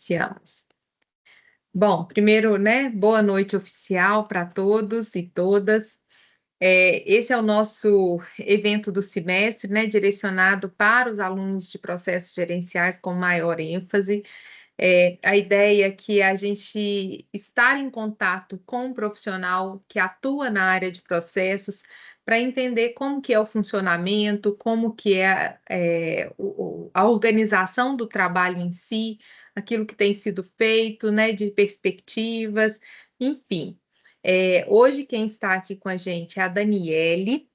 iniciamos. Bom, primeiro, né, boa noite oficial para todos e todas. Esse é o nosso evento do semestre, né, direcionado para os alunos de processos gerenciais com maior ênfase. A ideia é que a gente estar em contato com um profissional que atua na área de processos para entender como que é o funcionamento, como que a organização do trabalho em si, aquilo que tem sido feito, né, de perspectivas, enfim. Hoje quem está aqui com a gente é a Daniele.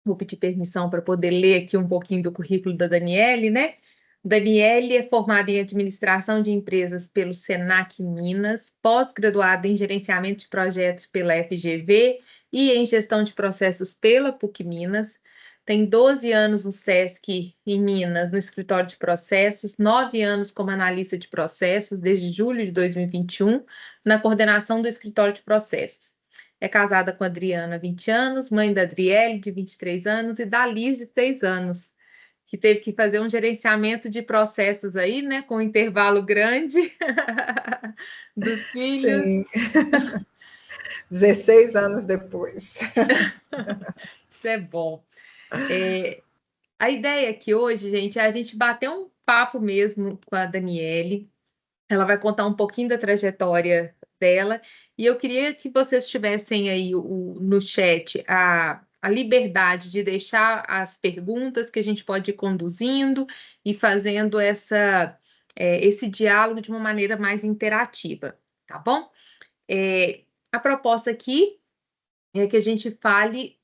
Vou pedir permissão para poder ler aqui um pouquinho do currículo da Daniele, né? Daniele é formada em Administração de Empresas pelo Senac Minas, pós-graduada em Gerenciamento de Projetos pela FGV e em Gestão de Processos pela PUC Minas. Tem 12 anos no SESC em Minas, no escritório de processos, 9 anos como analista de processos, desde julho de 2021, na coordenação do escritório de processos. É casada com a Adriana, 20 anos, mãe da Adriele, de 23 anos, e da Liz, de 6 anos, que teve que fazer um gerenciamento de processos aí, né, com um intervalo grande dos filhos. Sim, 16 anos depois. Isso é bom. A ideia aqui hoje, gente, é a gente bater um papo mesmo com a Daniele. Ela vai contar um pouquinho da trajetória dela, e eu queria que vocês tivessem aí no chat a liberdade de deixar as perguntas que a gente pode ir conduzindo e fazendo esse diálogo de uma maneira mais interativa, tá bom? A proposta aqui é que a gente fale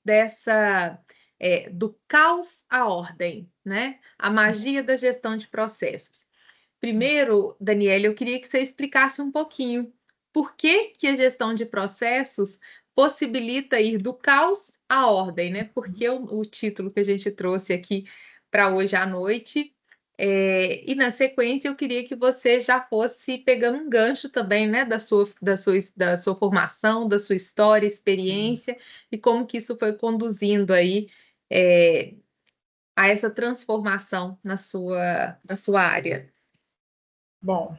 do caos à ordem, né? A magia da gestão de processos. Primeiro, Daniela, eu queria que você explicasse um pouquinho por que a gestão de processos possibilita ir do caos à ordem, né? Porque o título que a gente trouxe aqui para hoje à noite. E na sequência, eu queria que você já fosse pegando um gancho também, né, da sua formação, da sua história, experiência, e como que isso foi conduzindo aí a essa transformação na sua área. Bom,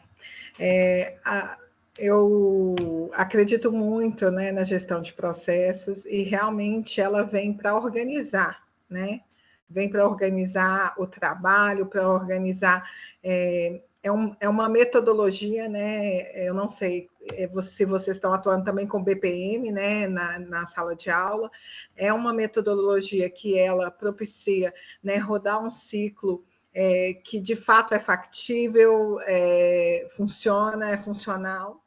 eu acredito muito, né, na gestão de processos e realmente ela vem para organizar, né? Vem para organizar o trabalho, para organizar. É uma metodologia, né? Eu não sei se vocês estão atuando também com BPM, né, na sala de aula. É uma metodologia que ela propicia, né, rodar um ciclo que de fato é factível, funciona, é funcional.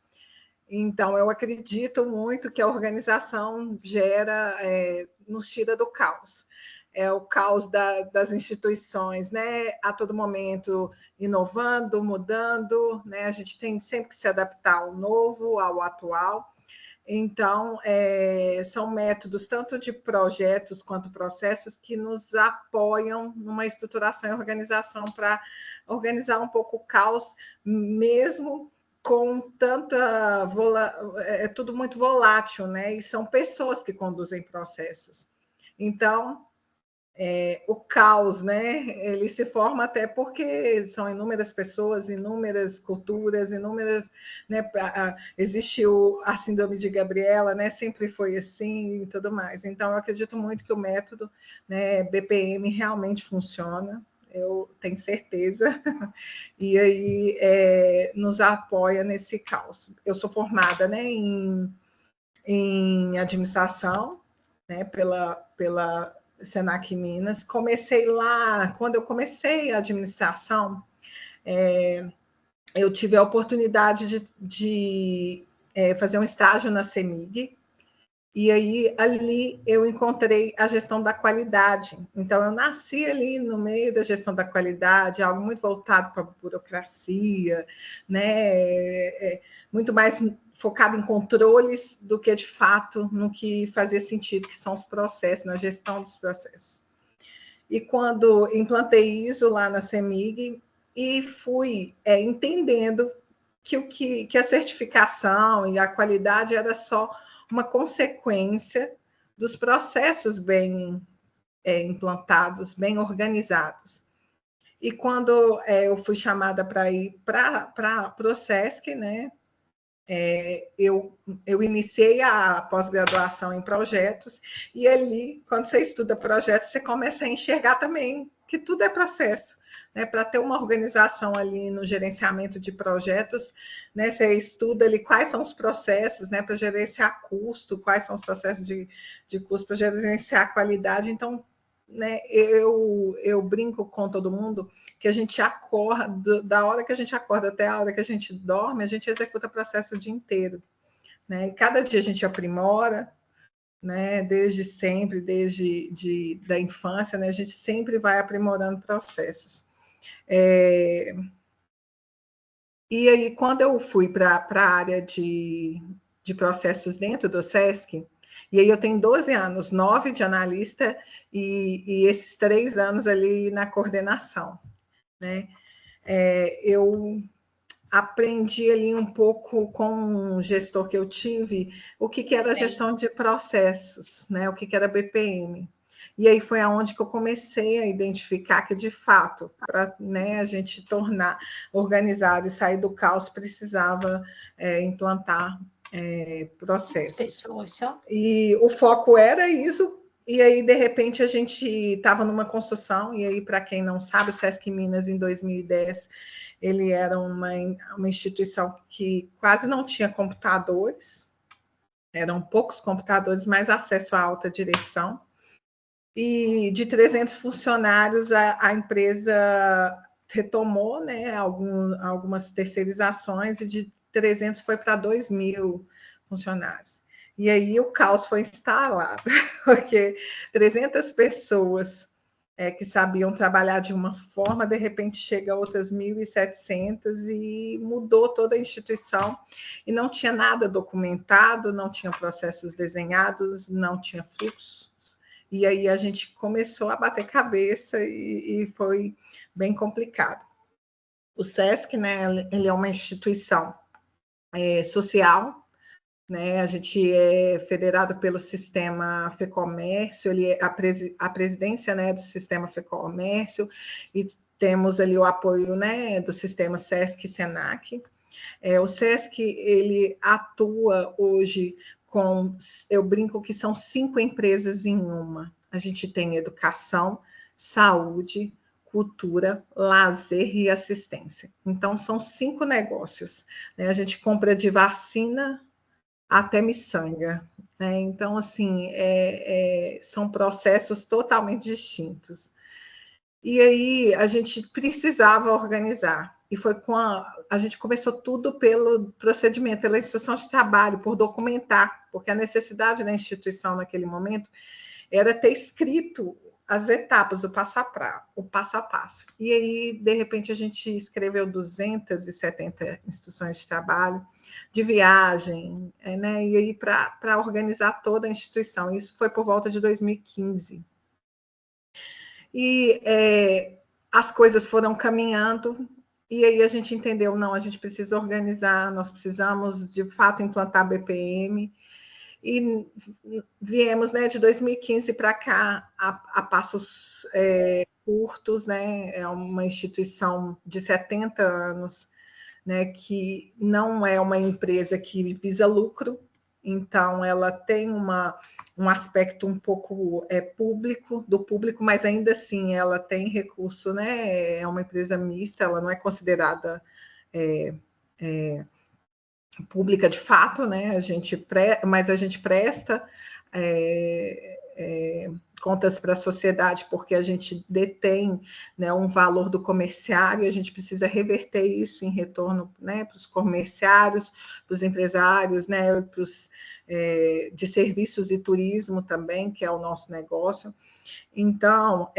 Então, eu acredito muito que a organização nos tira do caos. É o caos das instituições, né? A todo momento inovando, mudando, né? A gente tem sempre que se adaptar ao novo, ao atual. Então, são métodos tanto de projetos quanto processos que nos apoiam numa estruturação e organização para organizar um pouco o caos, mesmo com é tudo muito volátil, né? E são pessoas que conduzem processos. Então, o caos, né? Ele se forma até porque são inúmeras pessoas, inúmeras culturas, inúmeras, né? Existe a síndrome de Gabriela, né? Sempre foi assim e tudo mais. Então, eu acredito muito que o método, né, BPM realmente funciona. Eu tenho certeza, e aí nos apoia nesse caos. Eu sou formada, né, em administração, né, pela Senac Minas. Comecei lá, quando eu comecei a administração, eu tive a oportunidade de fazer um estágio na CEMIG, e aí ali eu encontrei a gestão da qualidade. Então, eu nasci ali no meio da gestão da qualidade, algo muito voltado para a burocracia, né? Muito mais focado em controles do que, de fato, no que fazia sentido, que são os processos, na gestão dos processos. E quando implantei isso lá na CEMIG, e fui entendendo que a certificação e a qualidade era só uma consequência dos processos bem implantados, bem organizados. E quando eu fui chamada para ir para o SESC, né, eu iniciei a pós-graduação em projetos, e ali, quando você estuda projetos, você começa a enxergar também que tudo é processo. Né, para ter uma organização ali no gerenciamento de projetos, né, você estuda ali quais são os processos, né, para gerenciar custo, quais são os processos de custo para gerenciar qualidade. Então, né, eu brinco com todo mundo que a gente acorda, da hora que a gente acorda até a hora que a gente dorme, a gente executa o processo o dia inteiro. Né? E cada dia a gente aprimora, né? Desde sempre, da infância, né? A gente sempre vai aprimorando processos. E aí, quando eu fui para a área de processos dentro do SESC, e aí eu tenho 12 anos, 9 de analista e esses 3 anos ali na coordenação. Né? Eu aprendi ali um pouco com um gestor que eu tive, o que era gestão de processos, né? O que era BPM. E aí foi aonde que eu comecei a identificar que, de fato, para, né, a gente tornar organizado e sair do caos, precisava implantar processos. E o foco era isso, e aí, de repente, a gente estava numa construção, e aí, para quem não sabe, o Sesc Minas, em 2010, ele era uma instituição que quase não tinha computadores, eram poucos computadores, mais acesso à alta direção, e de 300 funcionários, a empresa retomou, né, algumas terceirizações, e de 300 foi para 2.000 funcionários. E aí o caos foi instalado, porque 300 pessoas que sabiam trabalhar de uma forma, de repente chega a outras 1.700 e mudou toda a instituição, e não tinha nada documentado, não tinha processos desenhados, não tinha fluxo. E aí a gente começou a bater cabeça e foi bem complicado. O SESC, né, ele é uma instituição social, né? A gente é federado pelo sistema FEComércio, ele é a presidência, né, do sistema FEComércio, e temos ali o apoio, né, do sistema SESC e SENAC. O SESC, ele atua hoje com, eu brinco que são 5 empresas em uma. A gente tem educação, saúde, cultura, lazer e assistência. Então, são 5 negócios. Né? A gente compra de vacina até miçanga. Né? Então, assim, são processos totalmente distintos. E aí a gente precisava organizar. E foi a gente começou tudo pelo procedimento, pela instrução de trabalho, por documentar, porque a necessidade da instituição naquele momento era ter escrito as etapas, o passo a passo. E aí, de repente, a gente escreveu 270 instruções de trabalho, de viagem, né? E aí para organizar toda a instituição. Isso foi por volta de 2015. E as coisas foram caminhando, e aí a gente entendeu, não, a gente precisa organizar, nós precisamos, de fato, implantar BPM, e viemos, né, de 2015 para cá, a passos curtos, né, é uma instituição de 70 anos, né, que não é uma empresa que visa lucro, então ela tem um aspecto um pouco do público, mas ainda assim ela tem recurso, né? É uma empresa mista, ela não é considerada pública de fato, né? Mas a gente presta contas para a sociedade, porque a gente detém, né, um valor do comerciário, e a gente precisa reverter isso em retorno, né, para os comerciários, para os empresários, né, de serviços e turismo também, que é o nosso negócio. Então,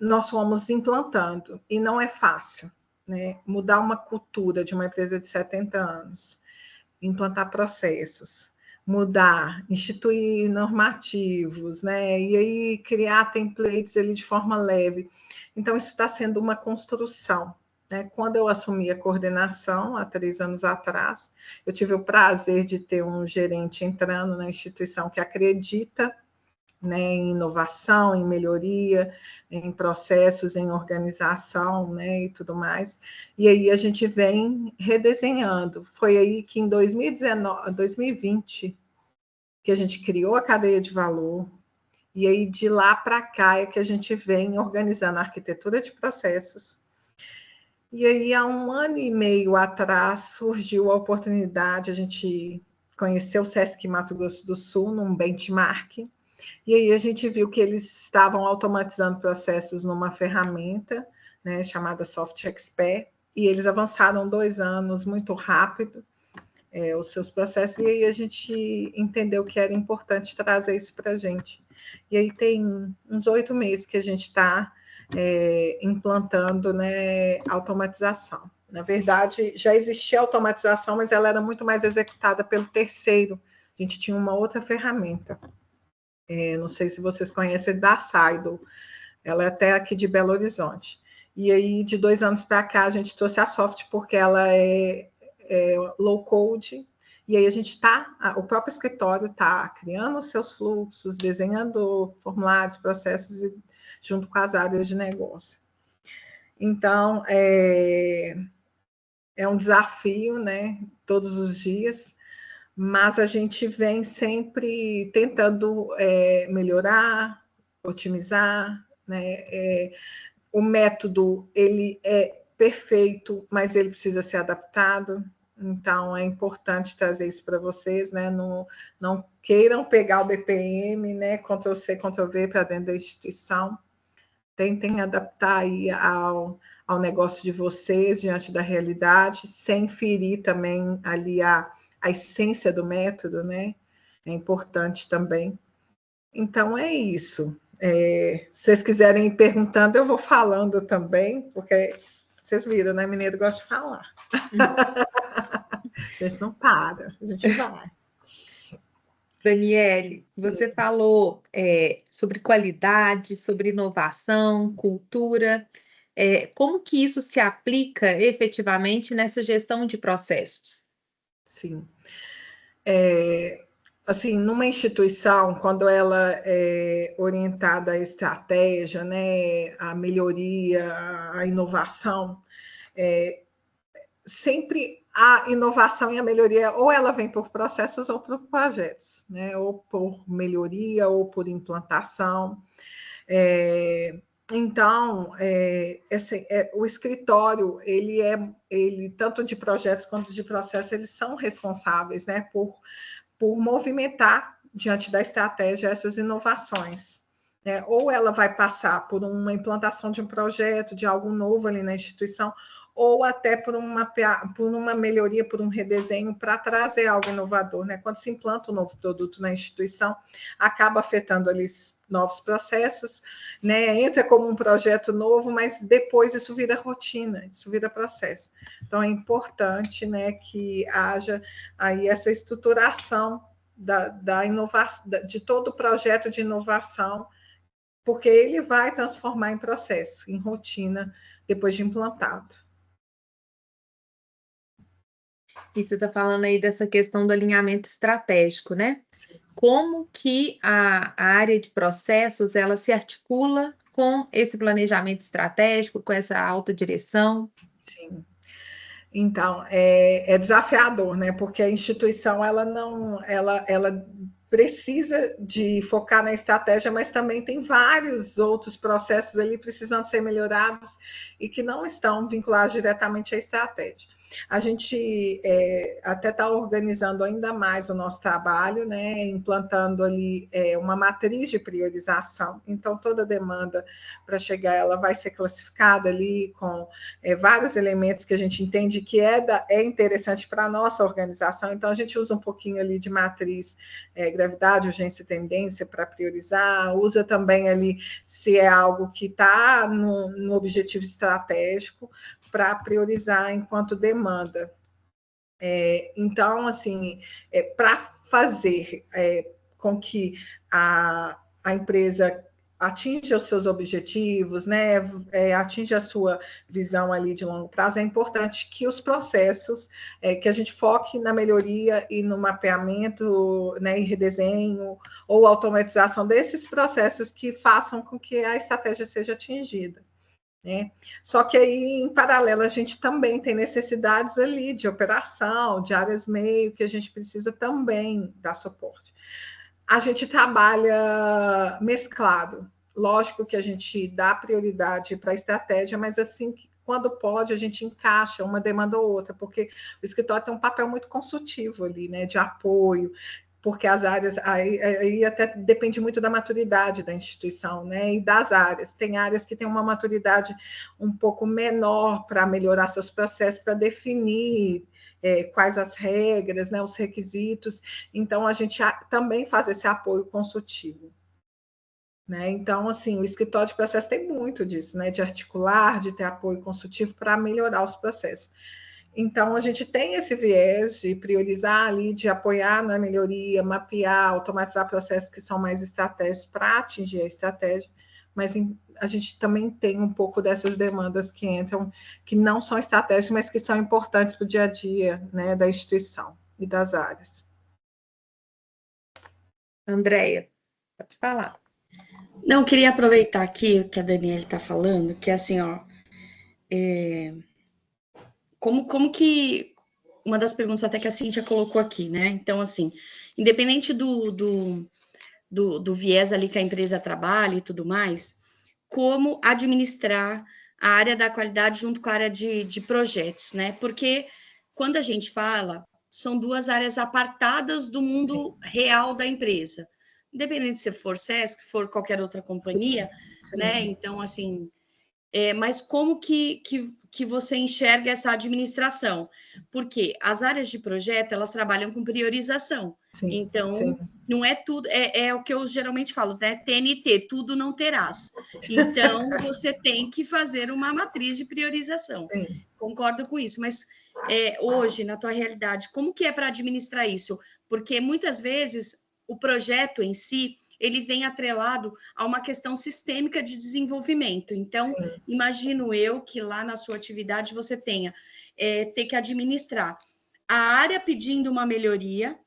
nós fomos implantando, e não é fácil, né, mudar uma cultura de uma empresa de 70 anos, implantar processos, mudar, instituir normativos, né? E aí criar templates ali de forma leve. Então, isso está sendo uma construção. Né? Quando eu assumi a coordenação, há 3 anos atrás, eu tive o prazer de ter um gerente entrando na instituição que acredita né, em inovação, em melhoria, em processos, em organização, né, e tudo mais. E aí a gente vem redesenhando. Foi aí que em 2019, 2020 que a gente criou a cadeia de valor, e aí de lá para cá é que a gente vem organizando a arquitetura de processos. E aí há 1 ano e meio atrás surgiu a oportunidade, a gente conheceu o Sesc Mato Grosso do Sul num benchmark, e aí a gente viu que eles estavam automatizando processos numa ferramenta, né, chamada Soft Expert, e eles avançaram 2 anos muito rápido, os seus processos, e aí a gente entendeu que era importante trazer isso para a gente. E aí tem uns 8 meses que a gente está implantando, né, automatização. Na verdade, já existia automatização, mas ela era muito mais executada pelo terceiro. A gente tinha uma outra ferramenta. Não sei se vocês conhecem, da Saido. Ela é até aqui de Belo Horizonte. E aí, de 2 anos para cá, a gente trouxe a Soft, porque ela é low code, e aí a gente o próprio escritório está criando os seus fluxos, desenhando formulários, processos, junto com as áreas de negócio. Então, é um desafio, né, todos os dias, mas a gente vem sempre tentando melhorar, otimizar, né? O método, ele é perfeito, mas ele precisa ser adaptado. Então, é importante trazer isso para vocês, né? Não queiram pegar o BPM, né? Ctrl+C, Ctrl+V para dentro da instituição. Tentem adaptar aí ao negócio de vocês, diante da realidade, sem ferir também ali a essência do método, né? É importante também. Então, é isso. Se vocês quiserem ir perguntando, eu vou falando também, porque vocês viram, né? Mineiro gosta de falar. A gente não para, a gente vai. Daniele, você falou sobre qualidade, sobre inovação, cultura. Como que isso se aplica efetivamente nessa gestão de processos? Sim. Assim, numa instituição, quando ela é orientada à estratégia, né, à melhoria, à inovação, sempre a inovação e a melhoria, ou ela vem por processos ou por projetos, né, ou por melhoria ou por implantação. Então, o escritório, ele tanto de projetos quanto de processo, eles são responsáveis, né, por movimentar, diante da estratégia, essas inovações. Né? Ou ela vai passar por uma implantação de um projeto, de algo novo ali na instituição, ou até por uma melhoria, por um redesenho, para trazer algo inovador. Né? Quando se implanta um novo produto na instituição, acaba afetando ali novos processos, né? Entra como um projeto novo, mas depois isso vira rotina, isso vira processo. Então, é importante, né, que haja aí essa estruturação da inovação, de todo o projeto de inovação, porque ele vai transformar em processo, em rotina, depois de implantado. E você está falando aí dessa questão do alinhamento estratégico, né? Sim. Como que a área de processos ela se articula com esse planejamento estratégico, com essa alta direção? Sim. Então, é desafiador, né? Porque a instituição ela precisa de focar na estratégia, mas também tem vários outros processos ali precisando ser melhorados e que não estão vinculados diretamente à estratégia. A gente até está organizando ainda mais o nosso trabalho, né? Implantando ali uma matriz de priorização. Então, toda demanda para chegar, ela vai ser classificada ali com vários elementos que a gente entende que é interessante para a nossa organização. Então, a gente usa um pouquinho ali de matriz, gravidade, urgência e tendência para priorizar, usa também ali se é algo que está no objetivo estratégico para priorizar enquanto demanda. Então, assim, para fazer com que a empresa atinja os seus objetivos, né, atinja a sua visão ali de longo prazo, é importante que os processos, que a gente foque na melhoria e no mapeamento, né, e redesenho ou automatização desses processos que façam com que a estratégia seja atingida. Né? Só que aí, em paralelo, a gente também tem necessidades ali de operação, de áreas meio, que a gente precisa também dar suporte. A gente trabalha mesclado. Lógico que a gente dá prioridade para a estratégia, mas assim, quando pode, a gente encaixa uma demanda ou outra, porque o escritório tem um papel muito consultivo ali, né, de apoio, porque as áreas, aí até depende muito da maturidade da instituição, né, e das áreas. Tem áreas que têm uma maturidade um pouco menor para melhorar seus processos, para definir quais as regras, né, os requisitos. Então, a gente também faz esse apoio consultivo. Né? Então, assim, o escritório de processo tem muito disso, né, de articular, de ter apoio consultivo para melhorar os processos. Então, a gente tem esse viés de priorizar ali, de apoiar na melhoria, mapear, automatizar processos que são mais estratégicos para atingir a estratégia, mas a gente também tem um pouco dessas demandas que entram, que não são estratégicas, mas que são importantes para o dia a dia, né, da instituição e das áreas. Andréia, pode falar. Não, queria aproveitar aqui o que a Daniela está falando, que é assim, ó, como que uma das perguntas até que a Cíntia colocou aqui, né? Então, assim, independente do viés ali que a empresa trabalha e tudo mais, como administrar a área da qualidade junto com a área de projetos, né? Porque quando a gente fala, são duas áreas apartadas do mundo real da empresa. Independente se for SESC, se for qualquer outra companhia, Sim. né? Então, assim, mas como que você enxerga essa administração? Porque as áreas de projeto, elas trabalham com priorização. Sim, então, sim. não é tudo, é o que eu geralmente falo, né? TNT, tudo não terás. Então, você tem que fazer uma matriz de priorização. Sim. Concordo com isso, mas hoje, na tua realidade, como que é para administrar isso? Porque muitas vezes o projeto em si, ele vem atrelado a uma questão sistêmica de desenvolvimento. Então, Sim. imagino eu que lá na sua atividade você tenha ter que administrar a área pedindo uma melhoria,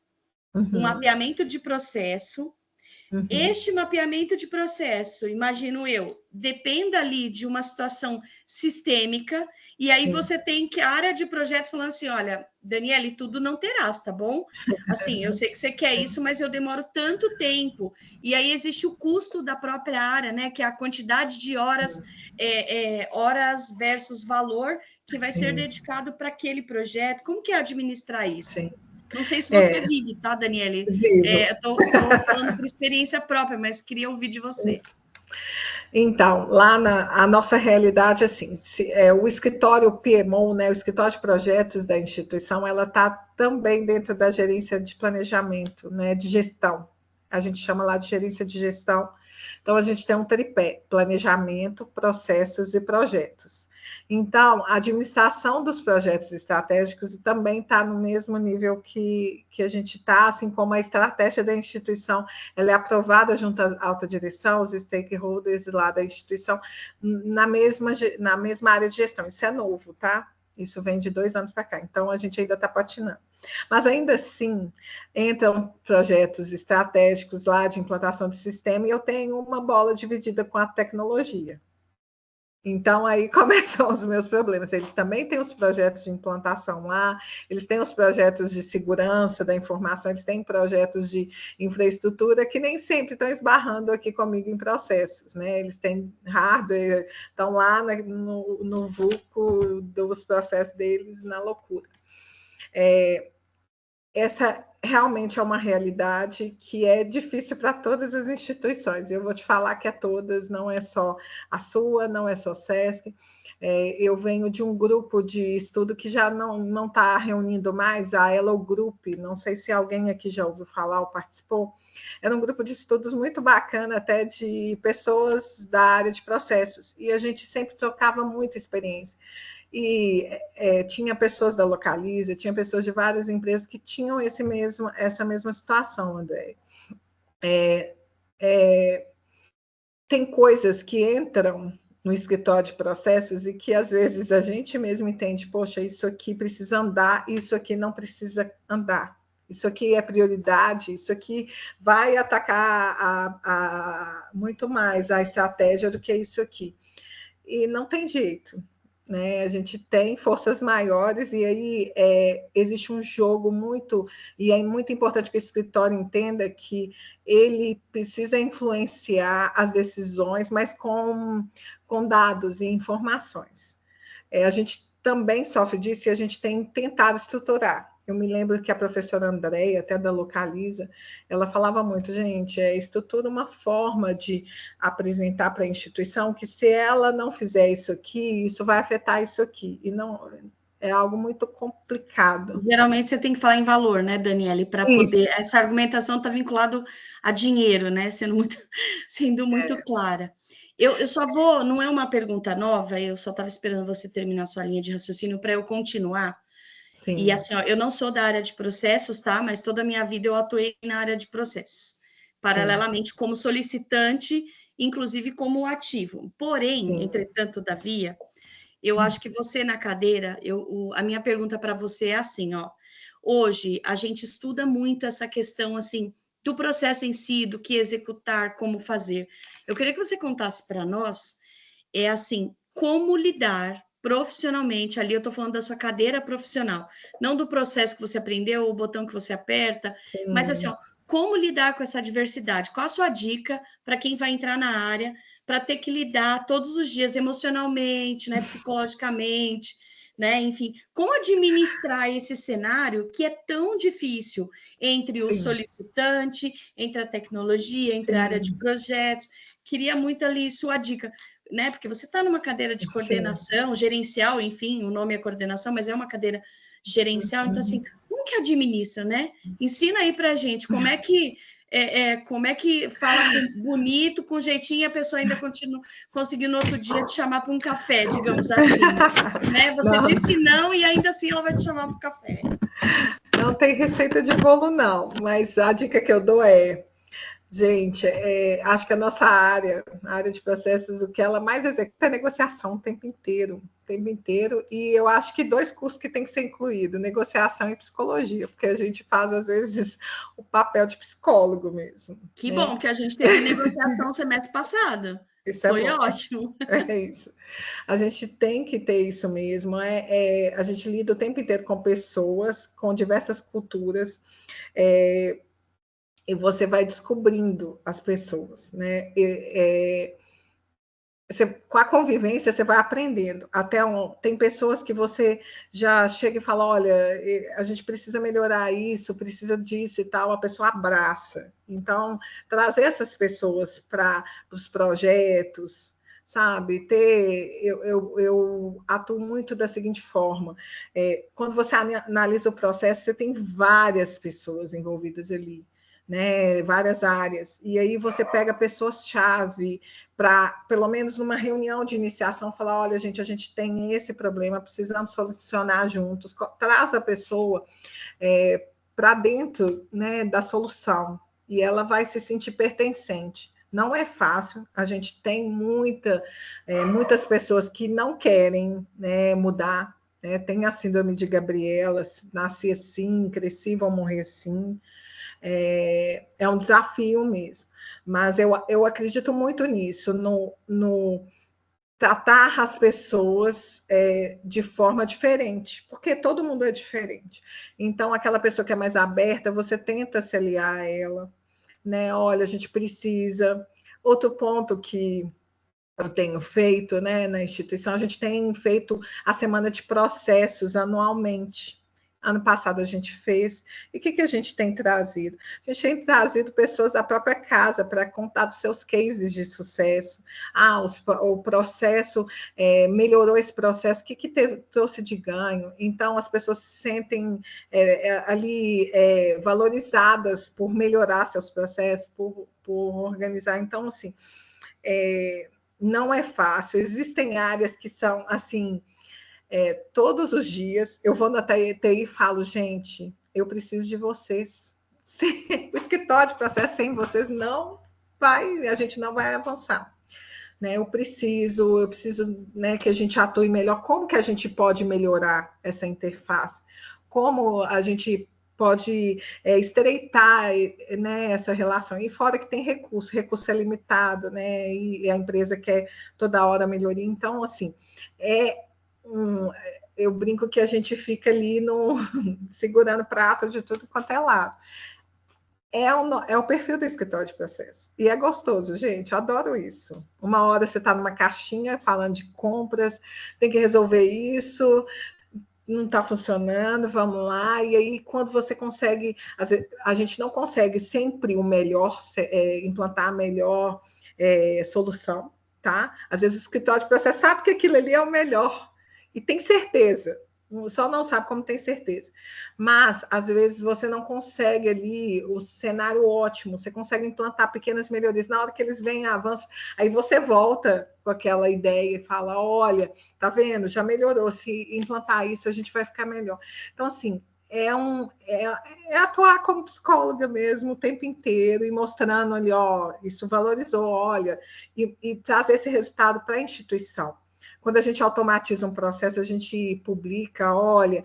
um mapeamento de processo. Este mapeamento de processo, imagino eu, dependa ali de uma situação sistêmica, e aí você tem que a área de projetos falando assim, olha, Daniele, tudo não terás, tá bom? Assim, eu sei que você quer isso, mas eu demoro tanto tempo. E aí existe o custo da própria área, né? Que é a quantidade de horas, horas versus valor que vai ser dedicado para aquele projeto. Como que é administrar isso? Sim. Não sei se você vive, tá, Daniele? Estou falando por experiência própria, mas queria ouvir de você. Então, lá a nossa realidade, assim, o escritório PMO, né, o escritório de projetos da instituição, ela está também dentro da gerência de planejamento, né, de gestão. A gente chama lá de gerência de gestão. Então, a gente tem um tripé: planejamento, processos e projetos. Então, a administração dos projetos estratégicos também está no mesmo nível que a gente está, assim como a estratégia da instituição, ela é aprovada junto à alta direção, os stakeholders lá da instituição, na mesma área de gestão. Isso é novo, tá? Isso vem de 2 anos para cá, então a gente ainda está patinando. Mas ainda assim, entram projetos estratégicos lá de implantação de sistema e eu tenho uma bola dividida com a tecnologia. Então, aí começam os meus problemas. Eles também têm os projetos de implantação lá, eles têm os projetos de segurança da informação, eles têm projetos de infraestrutura que nem sempre estão esbarrando aqui comigo em processos, né? Eles têm hardware, estão lá no vulco dos processos deles, na loucura. Essa realmente é uma realidade que é difícil para todas as instituições. Eu vou te falar que é todas, não é só a sua, não é só SESC. Eu venho de um grupo de estudo que já não está reunindo mais, a Elo Group, não sei se alguém aqui já ouviu falar ou participou. Era um grupo de estudos muito bacana, até de pessoas da área de processos, e a gente sempre trocava muita experiência. E tinha pessoas da Localiza, tinha pessoas de várias empresas que tinham essa mesma situação, André. tem coisas que entram no escritório de processos e que às vezes a gente mesmo entende, poxa, isso aqui precisa andar, isso aqui não precisa andar. Isso aqui é prioridade, isso aqui vai atacar muito mais a estratégia do que isso aqui. E não tem jeito, né? A gente tem forças maiores e aí existe um jogo muito... E é muito importante que o escritório entenda que ele precisa influenciar as decisões, mas com dados e informações. A gente também sofre disso e a gente tem tentado estruturar. Eu me lembro que a professora Andréia, até da Localiza, ela falava muito, gente, estrutura uma forma de apresentar para a instituição que se ela não fizer isso aqui, isso vai afetar isso aqui. E não é algo muito complicado. Geralmente você tem que falar em valor, né, Daniele, para poder... Essa argumentação está vinculada a dinheiro, né? Sendo muito clara. Eu só vou... Não é uma pergunta nova, eu só estava esperando você terminar a sua linha de raciocínio para eu continuar. Sim. E assim, ó, eu não sou da área de processos, tá? Mas toda a minha vida eu atuei na área de processos. Paralelamente, sim, como solicitante, inclusive como ativo. Porém, sim, entretanto, todavia, eu acho que você na cadeira, a minha pergunta para você é assim, ó. Hoje, a gente estuda muito essa questão, assim, do processo em si, do que executar, como fazer. Eu queria que você contasse para nós, assim, como lidar profissionalmente, ali eu estou falando da sua cadeira profissional, não do processo que você aprendeu, o botão que você aperta, mas assim, ó, como lidar com essa diversidade? Qual a sua dica para quem vai entrar na área, para ter que lidar todos os dias emocionalmente, né, psicologicamente, né, enfim, como administrar esse cenário que é tão difícil entre o solicitante, entre a tecnologia, entre a área de projetos? Queria muito ali sua dica, né? Porque você está numa cadeira de coordenação, gerencial, enfim, o nome é coordenação, mas é uma cadeira gerencial, então assim, como que administra, né? Ensina aí para a gente como é que fala bonito, com jeitinho, e a pessoa ainda continua conseguindo no outro dia te chamar para um café, digamos assim, né? Você não disse não e ainda assim ela vai te chamar para um café. Não tem receita de bolo, não, mas a dica que eu dou gente, acho que a nossa área, a área de processos, o que ela mais executa é negociação o tempo inteiro, e eu acho que 2 cursos que tem que ser incluído, negociação e psicologia, porque a gente faz, às vezes, o papel de psicólogo mesmo. Que bom que a gente teve negociação semestre passado. Isso foi ótimo. É isso. A gente tem que ter isso mesmo. A gente lida o tempo inteiro com pessoas, com diversas culturas, e você vai descobrindo as pessoas, né? Com a convivência, você vai aprendendo. Tem pessoas que você já chega e fala, olha, a gente precisa melhorar isso, precisa disso e tal, a pessoa abraça. Então, trazer essas pessoas para os projetos, sabe? Eu atuo muito da seguinte forma, quando você analisa o processo, você tem várias pessoas envolvidas ali, né, várias áreas, e aí você pega pessoas-chave para, pelo menos numa reunião de iniciação, falar, olha, gente, a gente tem esse problema, precisamos solucionar juntos, traz a pessoa para dentro, né, da solução, e ela vai se sentir pertencente. Não é fácil, a gente tem muitas pessoas que não querem, né, mudar, né, tem a síndrome de Gabriela, nasci assim, cresci, vou morrer assim. É um desafio mesmo, mas eu acredito muito nisso, no tratar as pessoas de forma diferente, porque todo mundo é diferente. Então, aquela pessoa que é mais aberta, você tenta se aliar a ela, né? Olha, a gente precisa. Outro ponto que eu tenho feito, né, na instituição, a gente tem feito a semana de processos anualmente. Ano passado a gente fez. E o que a gente tem trazido? A gente tem trazido pessoas da própria casa para contar dos seus cases de sucesso. O processo melhorou esse processo, o que trouxe de ganho? Então, as pessoas se sentem ali valorizadas por melhorar seus processos, por organizar. Então, assim, não é fácil. Existem áreas que são, assim... todos os dias eu vou na TI e falo, gente, eu preciso de vocês. O escritório de processo sem vocês a gente não vai avançar. né? Eu preciso, né, que a gente atue melhor. Como que a gente pode melhorar essa interface? Como a gente pode estreitar, né, essa relação? E fora que tem recurso é limitado, né? E a empresa quer toda hora melhoria. Então, assim, eu brinco que a gente fica ali segurando prato de tudo quanto é lado. É o perfil do escritório de processo. E é gostoso, gente, eu adoro isso. Uma hora você está numa caixinha falando de compras, tem que resolver isso, não está funcionando, vamos lá. E aí, quando você consegue, a gente não consegue sempre o melhor, implantar a melhor solução, tá? Às vezes o escritório de processo sabe que aquilo ali é o melhor e tem certeza. Só não sabe como tem certeza. Mas, às vezes, você não consegue ali o cenário ótimo, você consegue implantar pequenas melhorias. Na hora que eles vêm avanços, aí você volta com aquela ideia e fala, olha, tá vendo? Já melhorou. Se implantar isso, a gente vai ficar melhor. Então, assim, é atuar como psicóloga mesmo o tempo inteiro e mostrando ali, ó, isso valorizou, olha, e trazer esse resultado para a instituição. Quando a gente automatiza um processo, a gente publica, olha,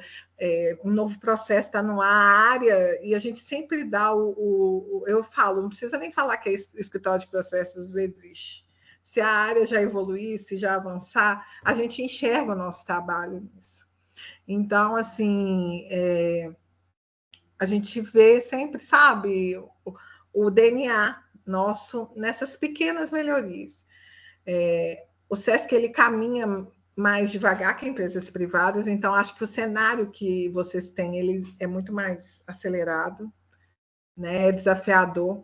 um novo processo está no área, e a gente sempre dá eu falo, não precisa nem falar que escritório de processos existe. Se a área já evoluir, se já avançar, a gente enxerga o nosso trabalho nisso. Então, assim, a gente vê sempre, sabe, o DNA nosso nessas pequenas melhorias. O SESC, ele caminha mais devagar que empresas privadas, então acho que o cenário que vocês têm, ele é muito mais acelerado, né, é desafiador,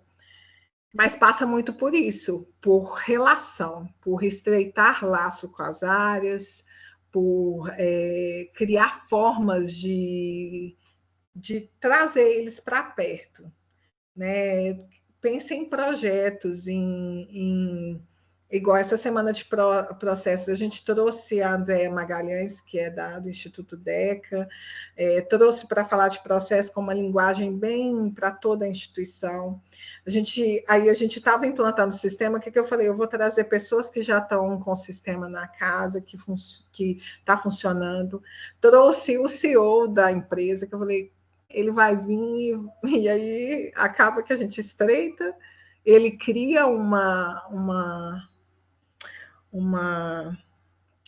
mas passa muito por isso, por relação, por estreitar laço com as áreas, por criar formas de trazer eles para perto, né? Pense em projetos, igual essa semana de processos, a gente trouxe a Andréa Magalhães, que é do Instituto DECA, trouxe para falar de processo com uma linguagem bem para toda a instituição. Aí a gente estava implantando o sistema, o que eu falei? Eu vou trazer pessoas que já estão com o sistema na casa, que está funcionando. Trouxe o CEO da empresa, que eu falei, ele vai vir, e aí acaba que a gente estreita, ele cria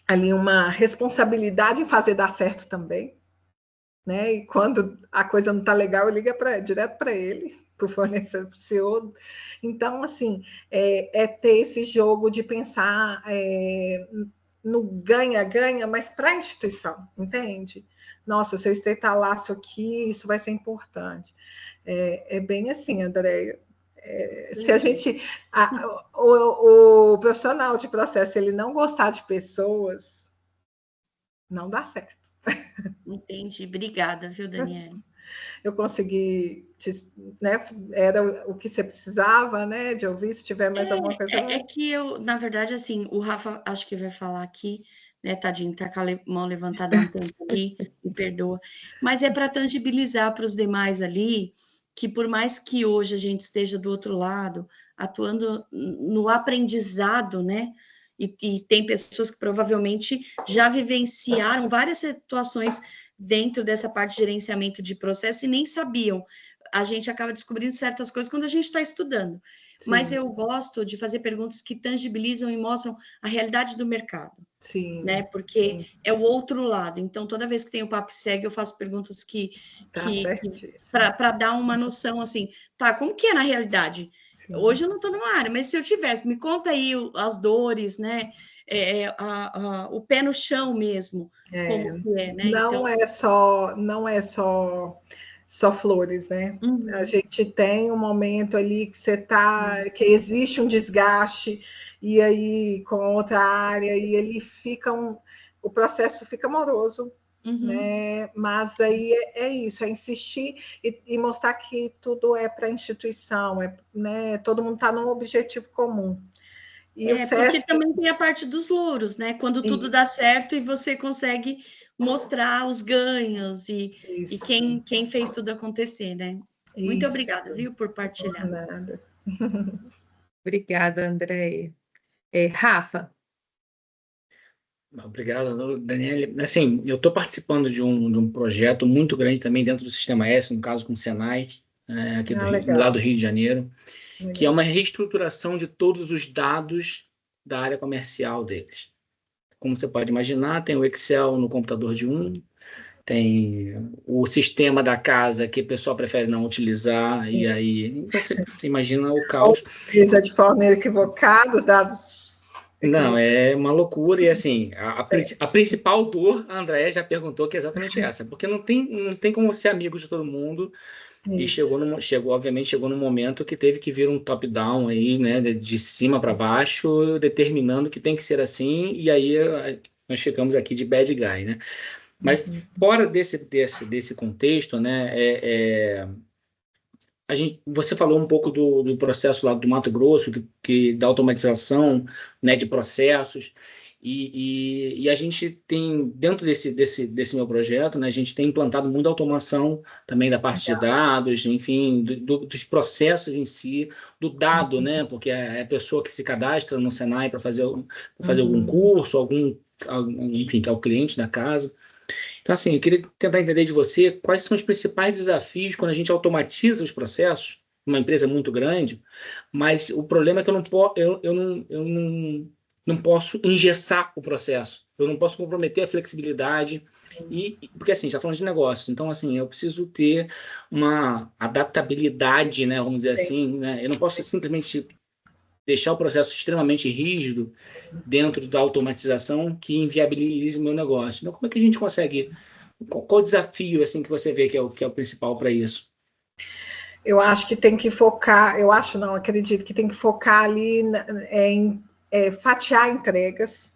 ali uma responsabilidade em fazer dar certo também, né? E quando a coisa não está legal, liga direto para ele, para o fornecedor, para o CEO. Então, assim, ter esse jogo de pensar no ganha-ganha, mas para a instituição, entende? Nossa, se eu estreitar laço aqui, isso vai ser importante. É bem assim, Andréia. Se a gente. O profissional de processo, ele não gostar de pessoas, não dá certo. Entendi. Obrigada, viu, Daniela? Eu consegui, né? Era o que você precisava, né? De ouvir, se tiver mais alguma coisa. É que eu, na verdade, assim, o Rafa acho que vai falar aqui, né, tadinho, tá com a mão levantada há um tempo ali, me perdoa. Mas é para tangibilizar para os demais ali que por mais que hoje a gente esteja do outro lado, atuando no aprendizado, né? E tem pessoas que provavelmente já vivenciaram várias situações dentro dessa parte de gerenciamento de processo e nem sabiam. A gente acaba descobrindo certas coisas quando a gente está estudando. Sim. Mas eu gosto de fazer perguntas que tangibilizam e mostram a realidade do mercado. Sim, né? Porque sim. É o outro lado. Então, toda vez que tem o Papo Segue, eu faço perguntas para dar uma noção assim, tá, como que é na realidade? Sim. Hoje eu não estou numa área, mas se eu tivesse, me conta aí as dores, né? O pé no chão mesmo, como que é, né? Não é só flores, né? Uhum. A gente tem um momento ali que que existe um desgaste, e aí com outra área, e ele o processo fica moroso, uhum. né? Mas aí é isso, é insistir e mostrar que tudo é para a instituição, né? Todo mundo está num objetivo comum. E o SESC... porque também tem a parte dos louros, né? Quando tudo dá certo e você consegue mostrar os ganhos e quem fez tudo acontecer, né? Muito obrigada, viu, por partilhar. Nada. Obrigada, Andréia. Rafa? Obrigado, Daniele. Assim, eu estou participando de um projeto muito grande também dentro do Sistema S, no caso com o Senai, aqui lá Legal. do Rio de Janeiro, que é Legal. uma reestruturação de todos os dados da área comercial deles. Como você pode imaginar, tem o Excel no computador de um, tem o sistema da casa que o pessoal prefere não utilizar, e aí, então você imagina o Ou caos. utiliza de forma equivocada os dados Não, equivocados. é uma loucura, e assim, a principal dor, a Andréia já perguntou, que é exatamente essa, porque não tem como ser amigo de todo mundo, e Isso. obviamente, chegou num momento que teve que vir um top-down aí, né, de cima para baixo, determinando que tem que ser assim, e aí nós ficamos aqui de bad guy, né? Mas fora desse contexto, né, você falou um pouco do processo lá do Mato Grosso, da automatização, né, de processos, e a gente tem, dentro desse meu projeto, né, a gente tem implantado muita automação também da parte de dados, enfim, dos processos em si, do dado, né, porque é a pessoa que se cadastra no Senai para fazer algum curso, enfim, que é o cliente da casa. Então, assim, eu queria tentar entender de você quais são os principais desafios quando a gente automatiza os processos, uma empresa muito grande, mas o problema é que eu não posso engessar o processo, eu não posso comprometer a flexibilidade, porque assim, já falando de negócios, então assim, eu preciso ter uma adaptabilidade, né, vamos dizer Sim. assim, né, eu não posso simplesmente deixar o processo extremamente rígido dentro da automatização que inviabilize o meu negócio. Então, como é que a gente consegue? Qual o desafio assim que você vê que é o principal para isso? Eu acho que tem que focar, eu acho não, acredito que tem que focar ali em fatiar entregas.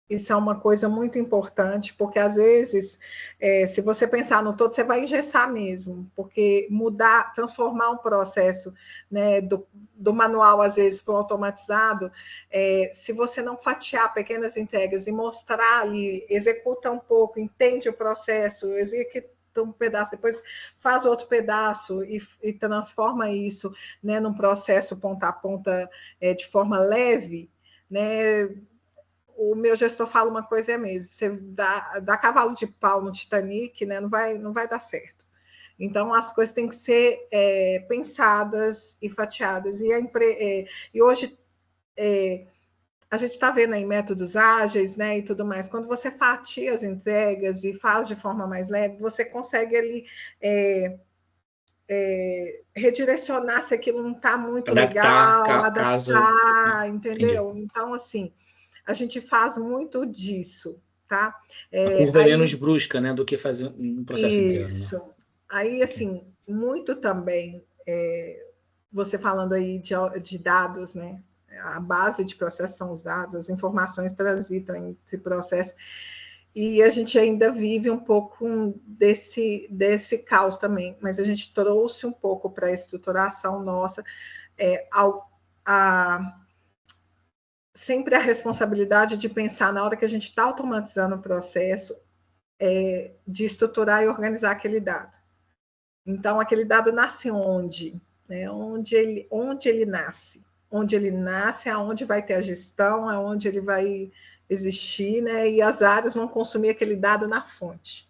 Isso é uma coisa muito importante, porque às vezes, se você pensar no todo, você vai engessar mesmo, porque mudar, transformar um processo, né, do manual, às vezes, para o automatizado, se você não fatiar pequenas entregas e mostrar ali, executa um pouco, entende o processo, executa um pedaço, depois faz outro pedaço e transforma isso, né, num processo ponta a ponta, de forma leve, né? O meu gestor fala uma coisa é mesmo, você dá cavalo de pau no Titanic, né, não vai dar certo. Então, as coisas têm que ser pensadas e fatiadas. E hoje a gente está vendo aí métodos ágeis, né, e tudo mais. Quando você fatia as entregas e faz de forma mais leve, você consegue ali redirecionar se aquilo não está muito Adaptar legal, caso. adaptar, Entendi. entendeu? Então, assim, a gente faz muito disso, tá? A curva é menos Aí, brusca, né, do que fazer um processo inteiro, né? isso. Aí, Ok. assim, muito também, você falando aí de dados, né? A base de processo são os dados, as informações transitam entre processos, e a gente ainda vive um pouco desse caos também, mas a gente trouxe um pouco para a estruturação nossa, a sempre a responsabilidade de pensar na hora que a gente está automatizando o processo, de estruturar e organizar aquele dado. Então, aquele dado nasce onde? Né? Onde ele nasce? Onde ele nasce, aonde vai ter a gestão, aonde ele vai existir, né? E as áreas vão consumir aquele dado na fonte.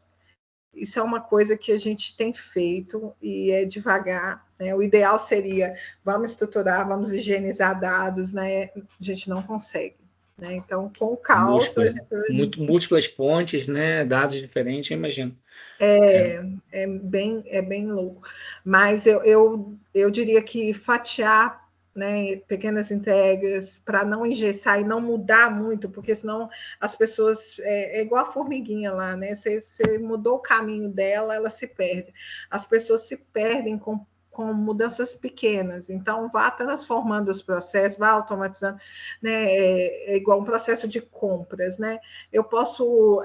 Isso é uma coisa que a gente tem feito e é devagar, né? O ideal seria, vamos estruturar, vamos higienizar dados, né? A gente não consegue, né? Então, com o caos, a gente... Múltiplas fontes, né, dados diferentes, eu imagino. É bem louco. Mas eu diria que fatiar, né, pequenas entregas para não engessar e não mudar muito, porque senão as pessoas é igual a formiguinha lá, né? Você mudou o caminho dela, ela se perde. As pessoas se perdem com mudanças pequenas. Então, vá transformando os processos, vá automatizando, né? É igual um processo de compras, né? Eu posso,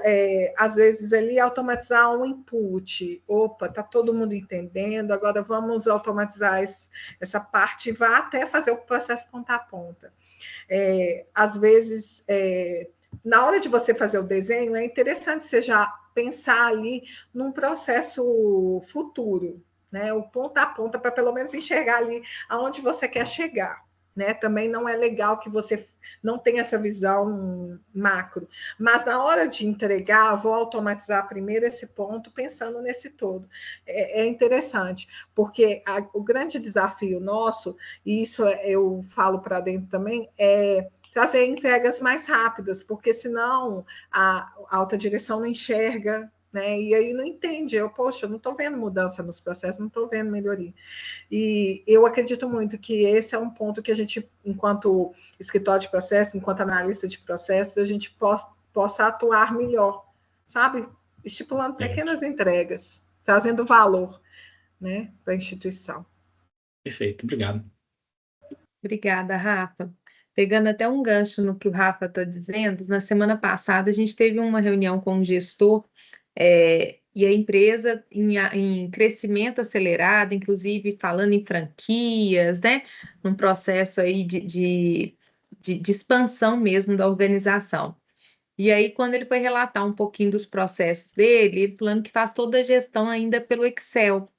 às vezes, ali automatizar um input. Opa, está todo mundo entendendo, agora vamos automatizar essa parte e vá até fazer o processo ponta a ponta. Às vezes, na hora de você fazer o desenho, é interessante você já pensar ali num processo futuro, né? O ponta a ponta, para pelo menos enxergar ali aonde você quer chegar. né? Também não é legal que você não tenha essa visão macro. Mas na hora de entregar, vou automatizar primeiro esse ponto, pensando nesse todo. É interessante, porque o grande desafio nosso, e isso eu falo para dentro também, é trazer entregas mais rápidas, porque senão a alta direção não enxerga, né? E aí não entende. Poxa, eu não estou vendo mudança nos processos, não estou vendo melhoria. E eu acredito muito que esse é um ponto que a gente, enquanto escritório de processo, enquanto analista de processos, a gente possa atuar melhor, sabe? Estipulando pequenas entregas, trazendo valor, né, para a instituição. Perfeito, obrigado. Obrigada, Rafa. Pegando até um gancho no que o Rafa está dizendo, na semana passada a gente teve uma reunião com o gestor e a empresa em crescimento acelerado, inclusive falando em franquias, né? Num processo aí de expansão mesmo da organização. E aí, quando ele foi relatar um pouquinho dos processos dele, ele falando que faz toda a gestão ainda pelo Excel.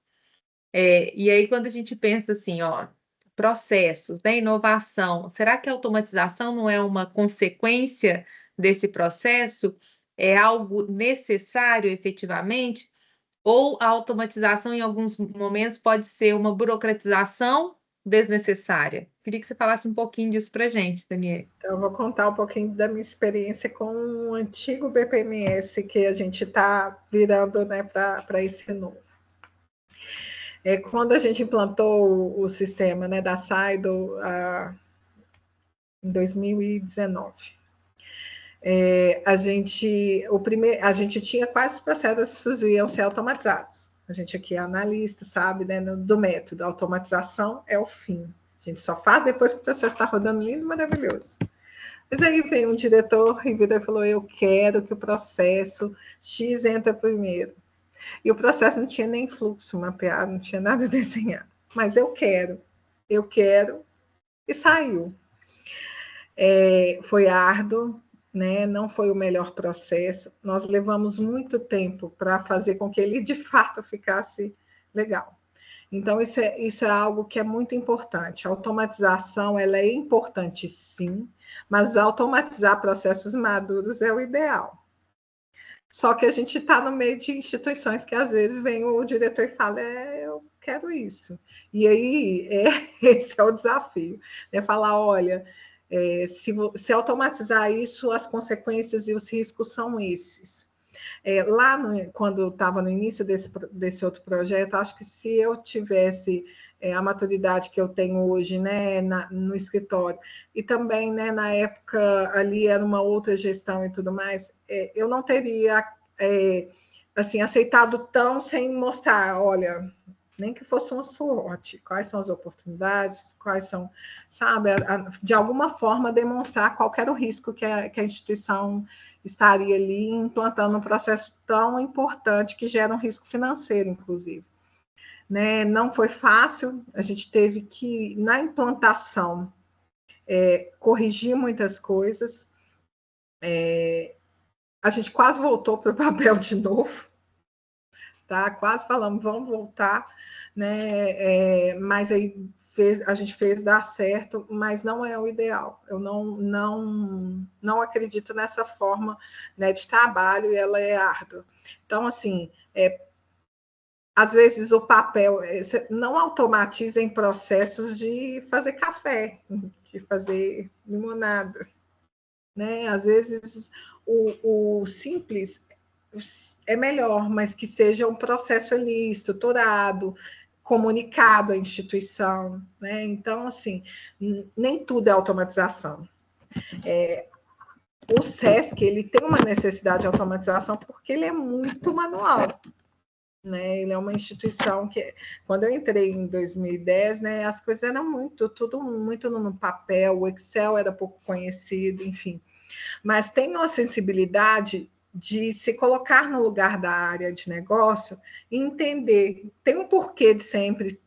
E aí, quando a gente pensa assim, ó, processos, né, inovação, será que a automatização não é uma consequência desse processo? É algo necessário efetivamente? Ou a automatização, em alguns momentos, pode ser uma burocratização desnecessária? Queria que você falasse um pouquinho disso para a gente, Daniela. Então, eu vou contar um pouquinho da minha experiência com o antigo BPMS, que a gente está virando, né, para esse novo. Quando a gente implantou o sistema, né, da Saido em 2019, a gente tinha quase os processos iam ser automatizados. A gente aqui é analista, sabe, né, do método. A automatização é o fim. A gente só faz depois que o processo está rodando lindo e maravilhoso. Mas aí veio um diretor e virou e falou: eu quero que o processo X entre primeiro. E o processo não tinha nem fluxo mapeado, não tinha nada desenhado. Mas eu quero, e saiu. Foi árduo, né? Não foi o melhor processo. Nós levamos muito tempo para fazer com que ele, de fato, ficasse legal. Então, isso é algo que é muito importante. A automatização ela é importante, sim, mas automatizar processos maduros é o ideal. Só que a gente está no meio de instituições que, às vezes, vem o diretor e fala, eu quero isso. E aí, esse é o desafio. Falar, olha, se automatizar isso, as consequências e os riscos são esses. Lá, quando estava no início desse outro projeto, acho que se eu tivesse a maturidade que eu tenho hoje, né, no escritório, e também, né, na época ali era uma outra gestão e tudo mais, eu não teria assim, aceitado tão sem mostrar, olha, nem que fosse uma SWOT, quais são as oportunidades, quais são, sabe, de alguma forma demonstrar qual era o risco que a instituição estaria ali implantando um processo tão importante que gera um risco financeiro, inclusive. Né? Não foi fácil, a gente teve que, na implantação, corrigir muitas coisas, a gente quase voltou para o papel de novo, tá? Quase falamos, vamos voltar, né? Mas aí a gente fez dar certo, mas não é o ideal. Eu não acredito nessa forma, né, de trabalho, e ela é árdua. Então, assim, às vezes o papel não automatiza em processos de fazer café, de fazer limonada, né? Às vezes o simples é melhor, mas que seja um processo ali estruturado, comunicado à instituição, né? Então, assim, nem tudo é automatização. O SESC ele tem uma necessidade de automatização porque ele é muito manual. Né? Ele é uma instituição que, quando eu entrei em 2010, né, as coisas eram tudo muito no papel, o Excel era pouco conhecido, enfim. Mas tem uma sensibilidade de se colocar no lugar da área de negócio e entender, tem um porquê de sempre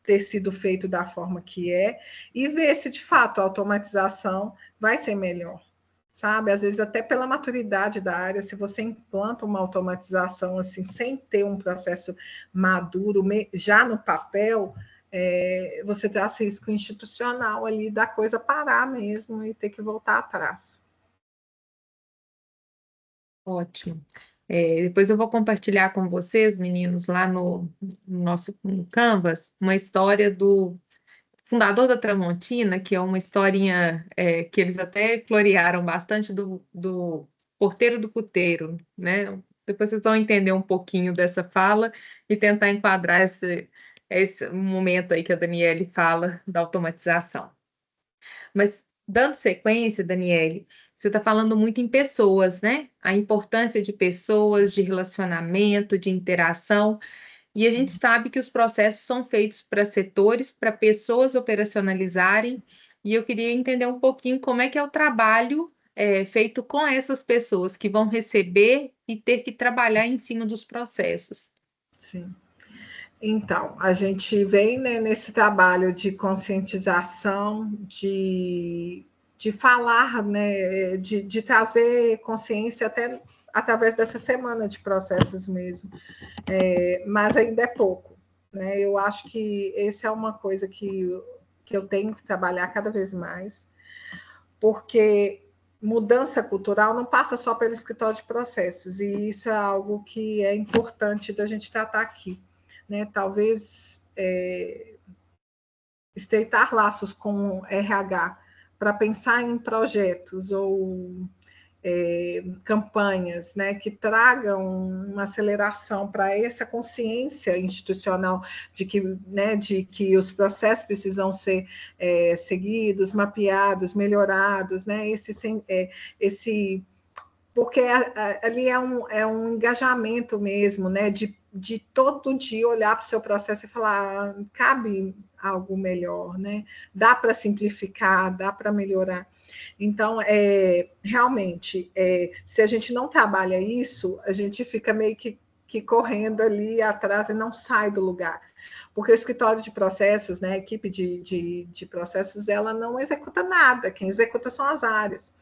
ter sido feito da forma que é, e ver se, de fato, a automatização vai ser melhor. Sabe? Às vezes, até pela maturidade da área, se você implanta uma automatização assim, sem ter um processo maduro, já no papel, você traz risco institucional ali da coisa parar mesmo e ter que voltar atrás. Ótimo. Depois eu vou compartilhar com vocês, meninos, lá no nosso no Canvas, uma história do fundador da Tramontina, que é uma historinha que eles até florearam bastante do porteiro do puteiro, né? Depois vocês vão entender um pouquinho dessa fala e tentar enquadrar esse momento aí que a Daniele fala da automatização. Mas, dando sequência, Daniele, você está falando muito em pessoas, né? A importância de pessoas, de relacionamento, de interação. E a gente sabe que os processos são feitos para setores, para pessoas operacionalizarem. E eu queria entender um pouquinho como é que é o trabalho feito com essas pessoas que vão receber e ter que trabalhar em cima dos processos. Sim. Então, a gente vem, né, nesse trabalho de conscientização, de falar, né, de trazer consciência até através dessa semana de processos mesmo, mas ainda é pouco, né? Eu acho que essa é uma coisa que eu tenho que trabalhar cada vez mais, porque mudança cultural não passa só pelo escritório de processos, e isso é algo que é importante da gente tratar aqui. Né, talvez estreitar laços com RH para pensar em projetos ou campanhas, né, que tragam uma aceleração para essa consciência institucional de que os processos precisam ser seguidos, mapeados, melhorados, né, porque ali é um engajamento mesmo, né, de todo dia olhar para o seu processo e falar, cabe algo melhor, né? Dá para simplificar, dá para melhorar. Então, realmente, se a gente não trabalha isso, a gente fica meio que correndo ali atrás e não sai do lugar. Porque o escritório de processos, né, a equipe de processos, ela não executa nada, quem executa são as áreas.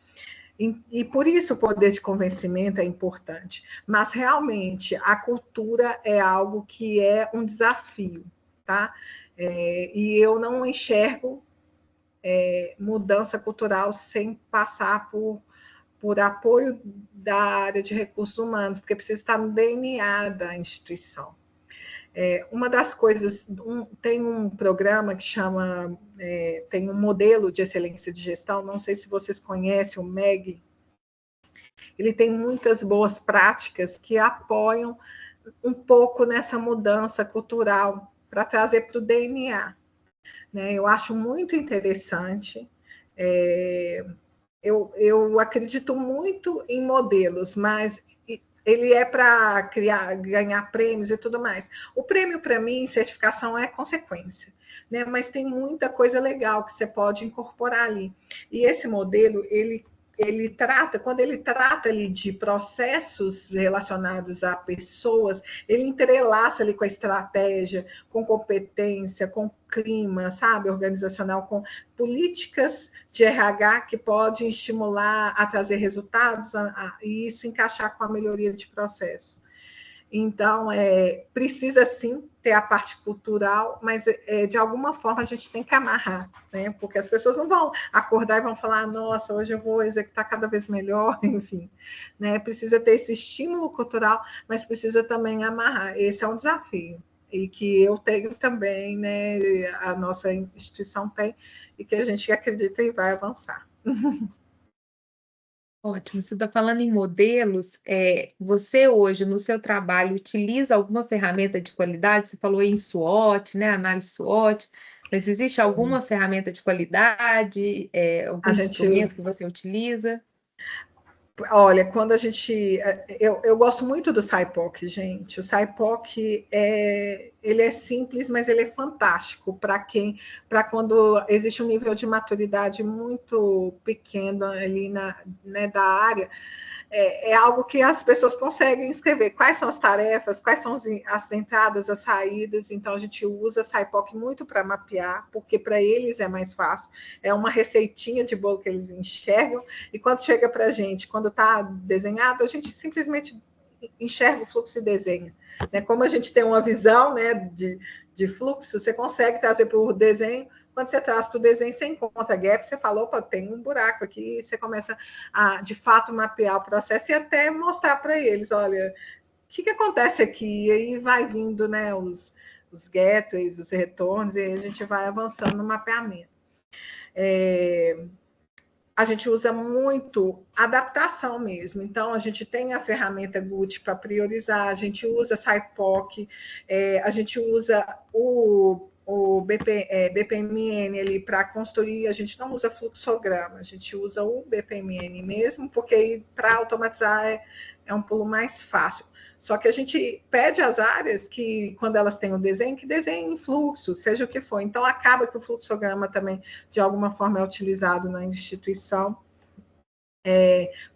E por isso o poder de convencimento é importante. Mas realmente a cultura é algo que é um desafio, tá? E eu não enxergo mudança cultural sem passar por apoio da área de recursos humanos, porque precisa estar no DNA da instituição. Uma das coisas, tem um programa que chama, tem um modelo de excelência de gestão, não sei se vocês conhecem o MEG, ele tem muitas boas práticas que apoiam um pouco nessa mudança cultural para trazer para o DNA. Né? Eu acho muito interessante, eu acredito muito em modelos, mas ele é para ganhar prêmios e tudo mais. O prêmio, para mim, certificação é consequência, né? Mas tem muita coisa legal que você pode incorporar ali. E esse modelo, quando ele trata ali de processos relacionados a pessoas, ele entrelaça ali com a estratégia, com competência, com clima, sabe, organizacional, com políticas de RH que podem estimular a trazer resultados e isso encaixar com a melhoria de processo. Então, precisa sim ter a parte cultural, mas de alguma forma a gente tem que amarrar, né? Porque as pessoas não vão acordar e vão falar, nossa, hoje eu vou executar cada vez melhor, enfim. Né? Precisa ter esse estímulo cultural, mas precisa também amarrar. Esse é um desafio, e que eu tenho também, né? A nossa instituição tem, e que a gente acredita e vai avançar. Ótimo. Você está falando em modelos. Você hoje, no seu trabalho, utiliza alguma ferramenta de qualidade? Você falou em SWOT, né? Análise SWOT. Mas existe alguma ferramenta de qualidade, algum instrumento que você utiliza? Olha, quando a gente... Eu gosto muito do SIPOC, gente. O SIPOC ele é simples, mas ele é fantástico para quando existe um nível de maturidade muito pequeno ali né, da área. É algo que as pessoas conseguem escrever quais são as tarefas, quais são as entradas, as saídas. Então, a gente usa SIPOC muito para mapear, porque para eles é mais fácil. É uma receitinha de bolo que eles enxergam, e quando chega para a gente, quando está desenhado, a gente simplesmente enxerga o fluxo e desenha. né? Como a gente tem uma visão, né, de fluxo, você consegue trazer para o desenho. Quando você traz para o desenho, você encontra gap, você falou, opa, tem um buraco aqui, e você começa a, de fato, mapear o processo e até mostrar para eles, olha, o que acontece aqui? E aí vai vindo, né, os gateways, os retornos, e aí a gente vai avançando no mapeamento. A gente usa muito adaptação mesmo. Então, a gente tem a ferramenta Gucci para priorizar, a gente usa SciPoc, a gente usa o BPMN ali para construir, a gente não usa fluxograma, a gente usa o BPMN mesmo, porque para automatizar é um pulo mais fácil. Só que a gente pede às áreas que, quando elas têm o desenho, que desenhem em fluxo, seja o que for. Então, acaba que o fluxograma também, de alguma forma, é utilizado na instituição.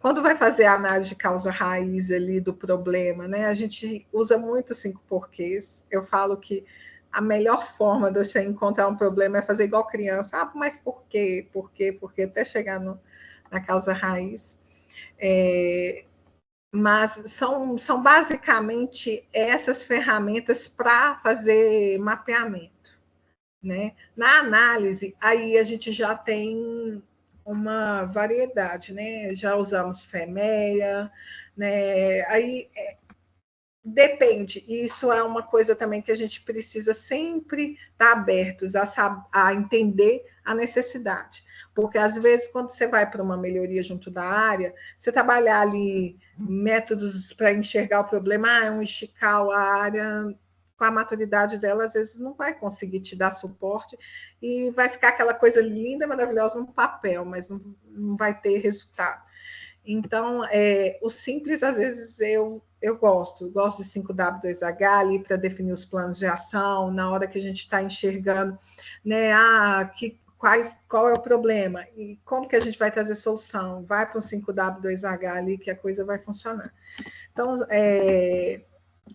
Quando vai fazer a análise de causa-raiz ali do problema, né, a gente usa muito 5 porquês. Eu falo que a melhor forma de você encontrar um problema é fazer igual criança. Ah, mas por quê? Por quê? Por quê? Até chegar na causa-raiz. Mas são basicamente essas ferramentas para fazer mapeamento, né? Na análise, aí a gente já tem uma variedade, né? Já usamos FEMEA, né? Aí depende, isso é uma coisa também que a gente precisa sempre estar abertos a entender a necessidade. Porque, às vezes, quando você vai para uma melhoria junto da área, você trabalhar ali métodos para enxergar o problema, um esticar a área, com a maturidade dela, às vezes não vai conseguir te dar suporte e vai ficar aquela coisa linda, maravilhosa no papel, mas não vai ter resultado. Então, o simples, às vezes, eu gosto de 5W2H ali para definir os planos de ação, na hora que a gente está enxergando, né, qual é o problema e como que a gente vai trazer solução. Vai para um 5W2H ali que a coisa vai funcionar. Então,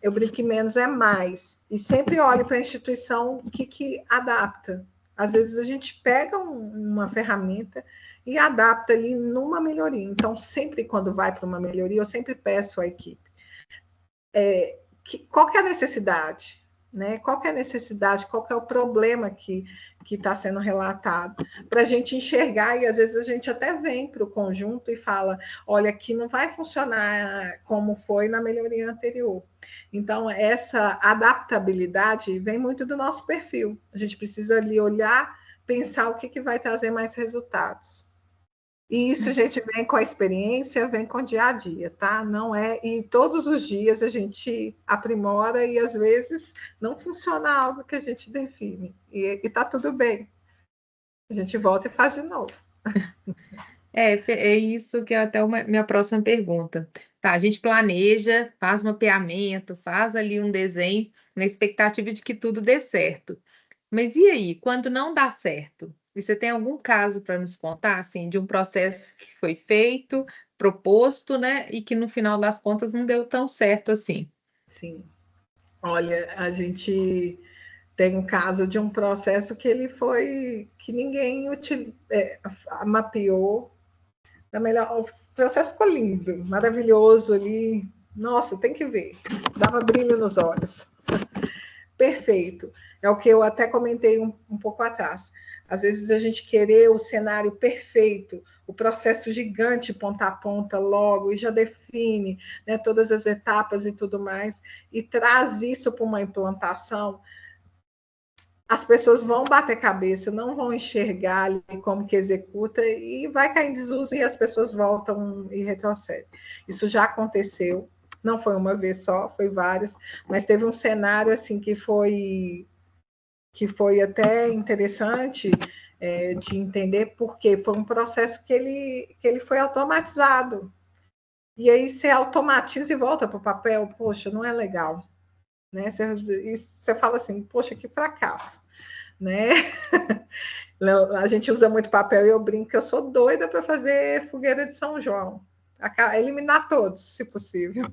eu brinco que menos é mais. E sempre olho para a instituição que adapta. Às vezes a gente pega uma ferramenta e adapta ali numa melhoria. Então, sempre quando vai para uma melhoria, eu sempre peço à equipe qual que é a necessidade, né? Qual que é a necessidade, qual que é o problema que está sendo relatado, para a gente enxergar, e às vezes a gente até vem para o conjunto e fala, olha, aqui não vai funcionar como foi na melhoria anterior. Então, essa adaptabilidade vem muito do nosso perfil. A gente precisa ali olhar, pensar o que vai trazer mais resultados. E isso a gente vem com a experiência, vem com o dia a dia, tá? Não é. E todos os dias a gente aprimora e às vezes não funciona algo que a gente define. E tá tudo bem. A gente volta e faz de novo. É isso que é até minha próxima pergunta. Tá, a gente planeja, faz mapeamento, faz ali um desenho, na expectativa de que tudo dê certo. Mas e aí, quando não dá certo? E você tem algum caso para nos contar, assim, de um processo que foi feito, proposto, né, e que no final das contas não deu tão certo assim? Sim. Olha, a gente tem um caso de um processo que ele foi que ninguém mapeou. O processo ficou lindo, maravilhoso ali. Nossa, tem que ver. Dava brilho nos olhos. Perfeito. É o que eu até comentei um pouco atrás. Às vezes a gente querer o cenário perfeito, o processo gigante ponta a ponta logo, e já define, né, todas as etapas e tudo mais, e traz isso para uma implantação, as pessoas vão bater cabeça, não vão enxergar ali como que executa, e vai cair em desuso e as pessoas voltam e retrocedem. Isso já aconteceu, não foi uma vez só, foi várias, mas teve um cenário assim que foi até interessante de entender, porque foi um processo que ele foi automatizado. E aí você automatiza e volta para o papel, poxa, não é legal. Né? Você fala assim, poxa, que fracasso. Né? A gente usa muito papel e eu brinco que eu sou doida para fazer fogueira de São João. Eliminar todos, se possível.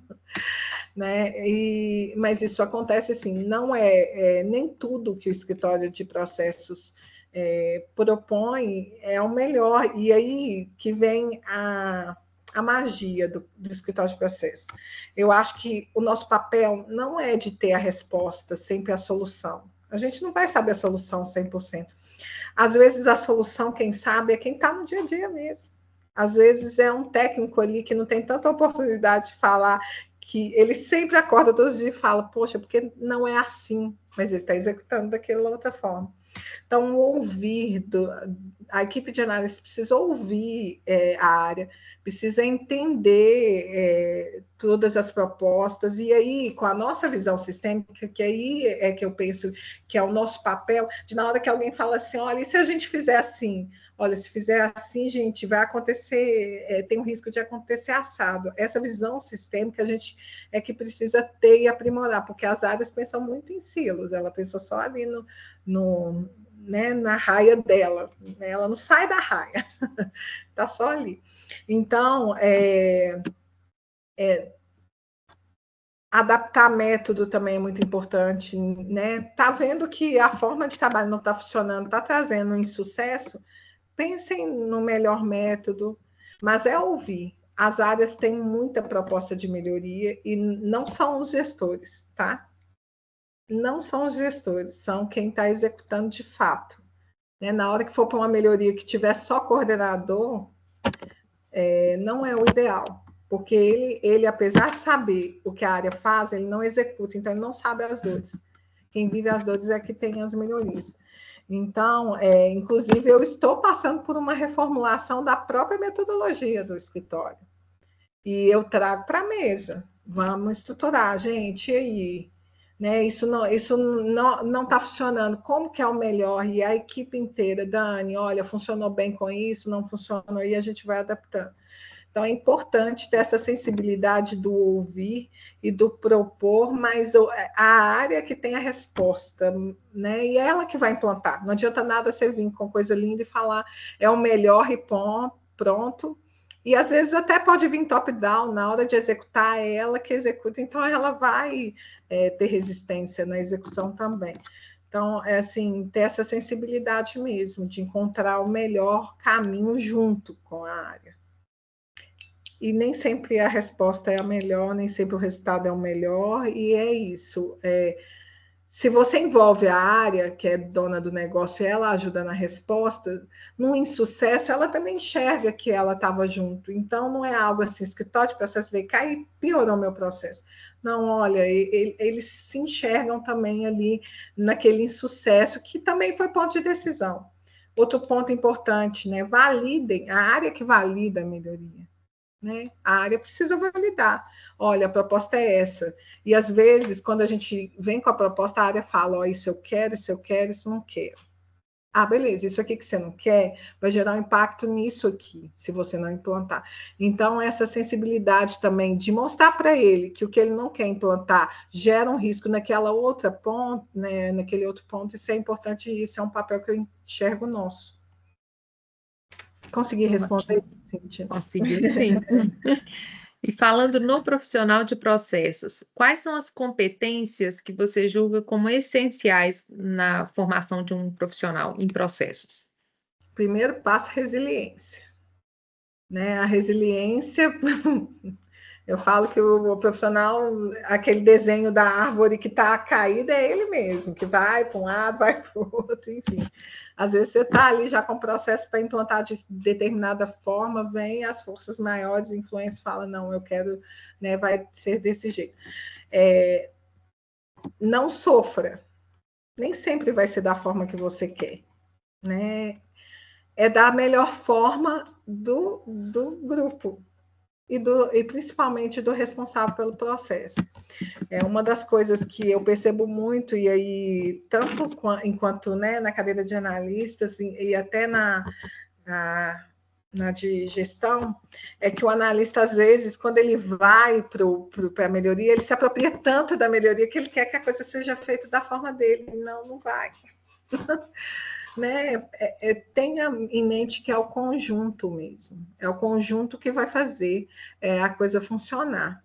Né? Mas isso acontece assim, não nem tudo que o escritório de processos propõe é o melhor. E aí que vem a magia do escritório de processo. Eu acho que o nosso papel não é de ter a resposta, sempre a solução. A gente não vai saber a solução 100%. Às vezes, a solução, quem sabe, é quem está no dia a dia mesmo. Às vezes, é um técnico ali que não tem tanta oportunidade de falar, que ele sempre acorda todos os dias e fala, poxa, porque não é assim, mas ele está executando daquela outra forma. Então, a equipe de análise precisa ouvir a área, precisa entender todas as propostas, e aí, com a nossa visão sistêmica, que aí é que eu penso que é o nosso papel, de na hora que alguém fala assim, olha, e se a gente fizer assim? Olha, se fizer assim, gente, vai acontecer, tem um risco de acontecer assado. Essa visão sistêmica a gente é que precisa ter e aprimorar, porque as áreas pensam muito em silos, ela pensa só ali né, na raia dela, né? Ela não sai da raia, está só ali. Então, adaptar método também é muito importante, né? Tá vendo que a forma de trabalho não está funcionando, está trazendo um insucesso? Pensem no melhor método, mas é ouvir. As áreas têm muita proposta de melhoria e não são os gestores, tá? Não são os gestores, são quem está executando de fato. Né? Na hora que for para uma melhoria que tiver só coordenador, não é o ideal, porque ele, apesar de saber o que a área faz, ele não executa, então ele não sabe as dores. Quem vive as dores é que tem as melhorias. Então, inclusive, eu estou passando por uma reformulação da própria metodologia do escritório. E eu trago para a mesa. Vamos estruturar, gente, e aí? Né? Isso não está funcionando. Como que é o melhor? E a equipe inteira, Dani, olha, funcionou bem com isso, não funcionou, e a gente vai adaptando. Então, é importante ter essa sensibilidade do ouvir e do propor, mas a área que tem a resposta, né? E é ela que vai implantar. Não adianta nada você vir com coisa linda e falar é o melhor e pronto. E às vezes até pode vir top-down, na hora de executar, é ela que executa, então ela vai ter resistência na execução também. Então, é assim, ter essa sensibilidade mesmo, de encontrar o melhor caminho junto com a área. E nem sempre a resposta é a melhor, nem sempre o resultado é o melhor, e é isso. Se você envolve a área, que é dona do negócio, e ela ajuda na resposta, no insucesso, ela também enxerga que ela estava junto. Então, não é algo assim, escritório de processo veio cá e piorou meu processo. Não, olha, eles se enxergam também ali naquele insucesso, que também foi ponto de decisão. Outro ponto importante, né? Validem, a área que valida a melhoria. Né? A área precisa validar. Olha, a proposta é essa. E às vezes, quando a gente vem com a proposta, a área fala: oh, isso eu quero, isso não quero. Ah, beleza, isso aqui que você não quer vai gerar um impacto nisso aqui, se você não implantar. Então, essa sensibilidade também de mostrar para ele que o que ele não quer implantar gera um risco naquela outra ponto, né, naquele outro ponto, isso é importante e isso é um papel que eu enxergo nosso. Consegui responder, Cíntia? Consegui, sim. E falando no profissional de processos, quais são as competências que você julga como essenciais na formação de um profissional em processos? Primeiro passo, resiliência. Né? A resiliência, eu falo que o profissional, aquele desenho da árvore que está caída é ele mesmo, que vai para um lado, vai para o outro, enfim. Às vezes você está ali já com o processo para implantar de determinada forma, vem as forças maiores, influências, fala, não, eu quero, né, vai ser desse jeito. Não sofra, nem sempre vai ser da forma que você quer, né? É da melhor forma do grupo e principalmente do responsável pelo processo. É uma das coisas que eu percebo muito, e aí, tanto enquanto né, na cadeira de analistas e até na de gestão, é que o analista, às vezes, quando ele vai para a melhoria, ele se apropria tanto da melhoria que ele quer que a coisa seja feita da forma dele. Não vai. Né? Tenha em mente que é o conjunto mesmo, é o conjunto que vai fazer a coisa funcionar.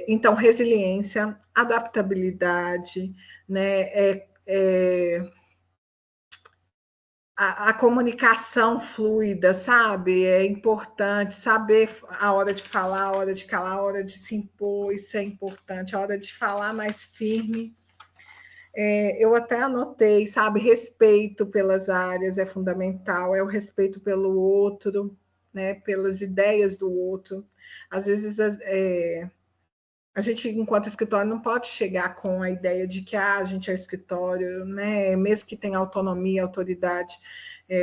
Então, resiliência, adaptabilidade, né? a comunicação fluida, sabe? É importante saber a hora de falar, a hora de calar, a hora de se impor, isso é importante, a hora de falar mais firme. Eu até anotei, sabe? Respeito pelas áreas é fundamental, é o respeito pelo outro, né? Pelas ideias do outro. Às vezes, a gente, enquanto escritório, não pode chegar com a ideia de que a gente é escritório, né? Mesmo que tenha autonomia, autoridade,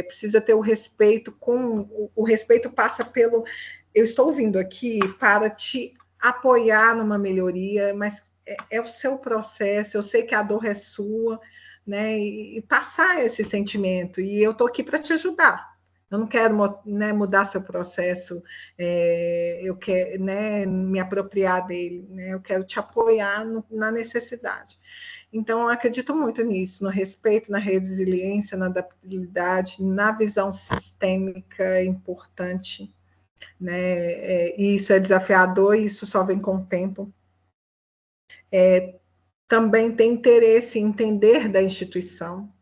precisa ter o respeito o respeito passa pelo eu estou vindo aqui para te apoiar numa melhoria, mas é o seu processo, eu sei que a dor é sua, né? E passar esse sentimento, e eu estou aqui para te ajudar. Eu não quero, né, mudar seu processo, eu quero, né, me apropriar dele, né? Eu quero te apoiar na necessidade. Então, eu acredito muito nisso, no respeito, na resiliência, na adaptabilidade, na visão sistêmica é importante, né? E isso é desafiador, e isso só vem com o tempo. Também tem interesse em entender da instituição.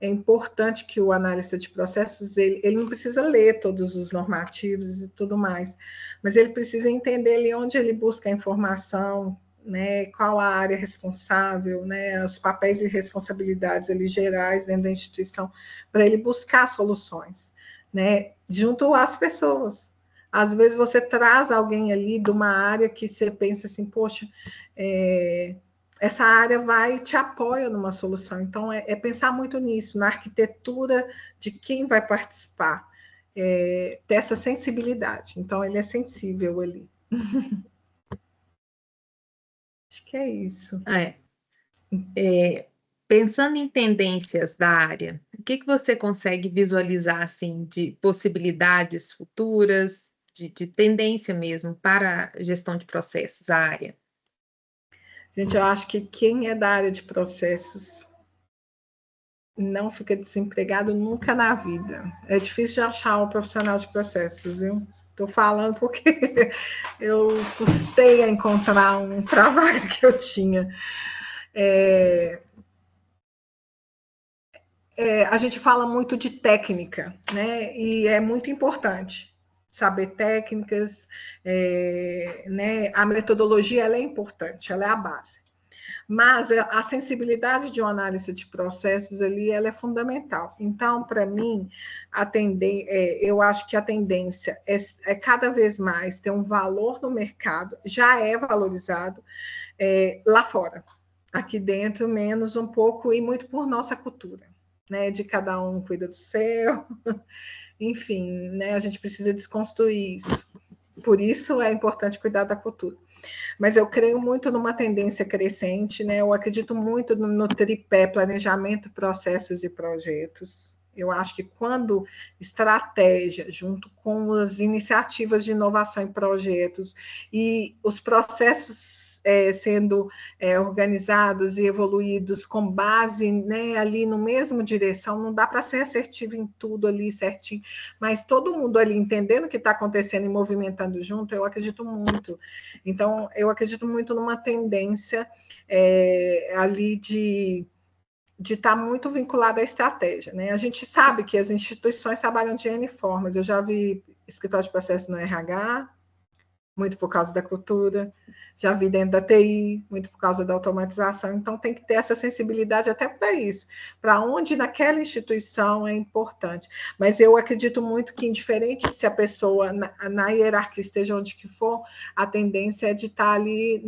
É importante que o analista de processos, ele não precisa ler todos os normativos e tudo mais, mas ele precisa entender ali onde ele busca a informação, né, qual a área responsável, né, os papéis e responsabilidades ali gerais dentro da instituição, para ele buscar soluções, né, junto às pessoas. Às vezes você traz alguém ali de uma área que você pensa assim, poxa, essa área vai e te apoia numa solução. Então, é pensar muito nisso, na arquitetura de quem vai participar, ter essa sensibilidade. Então, ele é sensível ali. Acho que é isso. Pensando em tendências da área, o que você consegue visualizar assim, de possibilidades futuras, de tendência mesmo para a gestão de processos, a área? Gente, eu acho que quem é da área de processos não fica desempregado nunca na vida. É difícil de achar um profissional de processos, viu? Estou falando porque eu custei a encontrar um trabalho que eu tinha. A gente fala muito de técnica, né? E é muito importante saber técnicas, né? A metodologia ela é importante, ela é a base. Mas a sensibilidade de uma análise de processos ali, ela é fundamental. Então, para mim, eu acho que a tendência é cada vez mais ter um valor no mercado, já é valorizado lá fora. Aqui dentro, menos um pouco, e muito por nossa cultura, né? De cada um cuida do seu, enfim, né? A gente precisa desconstruir isso. Por isso é importante cuidar da cultura. Mas eu creio muito numa tendência crescente, né? Eu acredito muito no tripé planejamento, processos e projetos. Eu acho que quando estratégia, junto com as iniciativas de inovação em projetos e os processos sendo organizados e evoluídos com base, né, ali no mesmo direção, não dá para ser assertivo em tudo ali certinho, mas todo mundo ali entendendo o que está acontecendo e movimentando junto, eu acredito muito. Então, eu acredito muito numa tendência ali de estar muito vinculada à estratégia, né? A gente sabe que as instituições trabalham de N formas. Eu já vi escritório de processo no RH, muito por causa da cultura, já vi dentro da TI, muito por causa da automatização, então tem que ter essa sensibilidade até para isso, para onde naquela instituição é importante. Mas eu acredito muito que, indiferente se a pessoa na hierarquia esteja onde que for, a tendência é de estar ali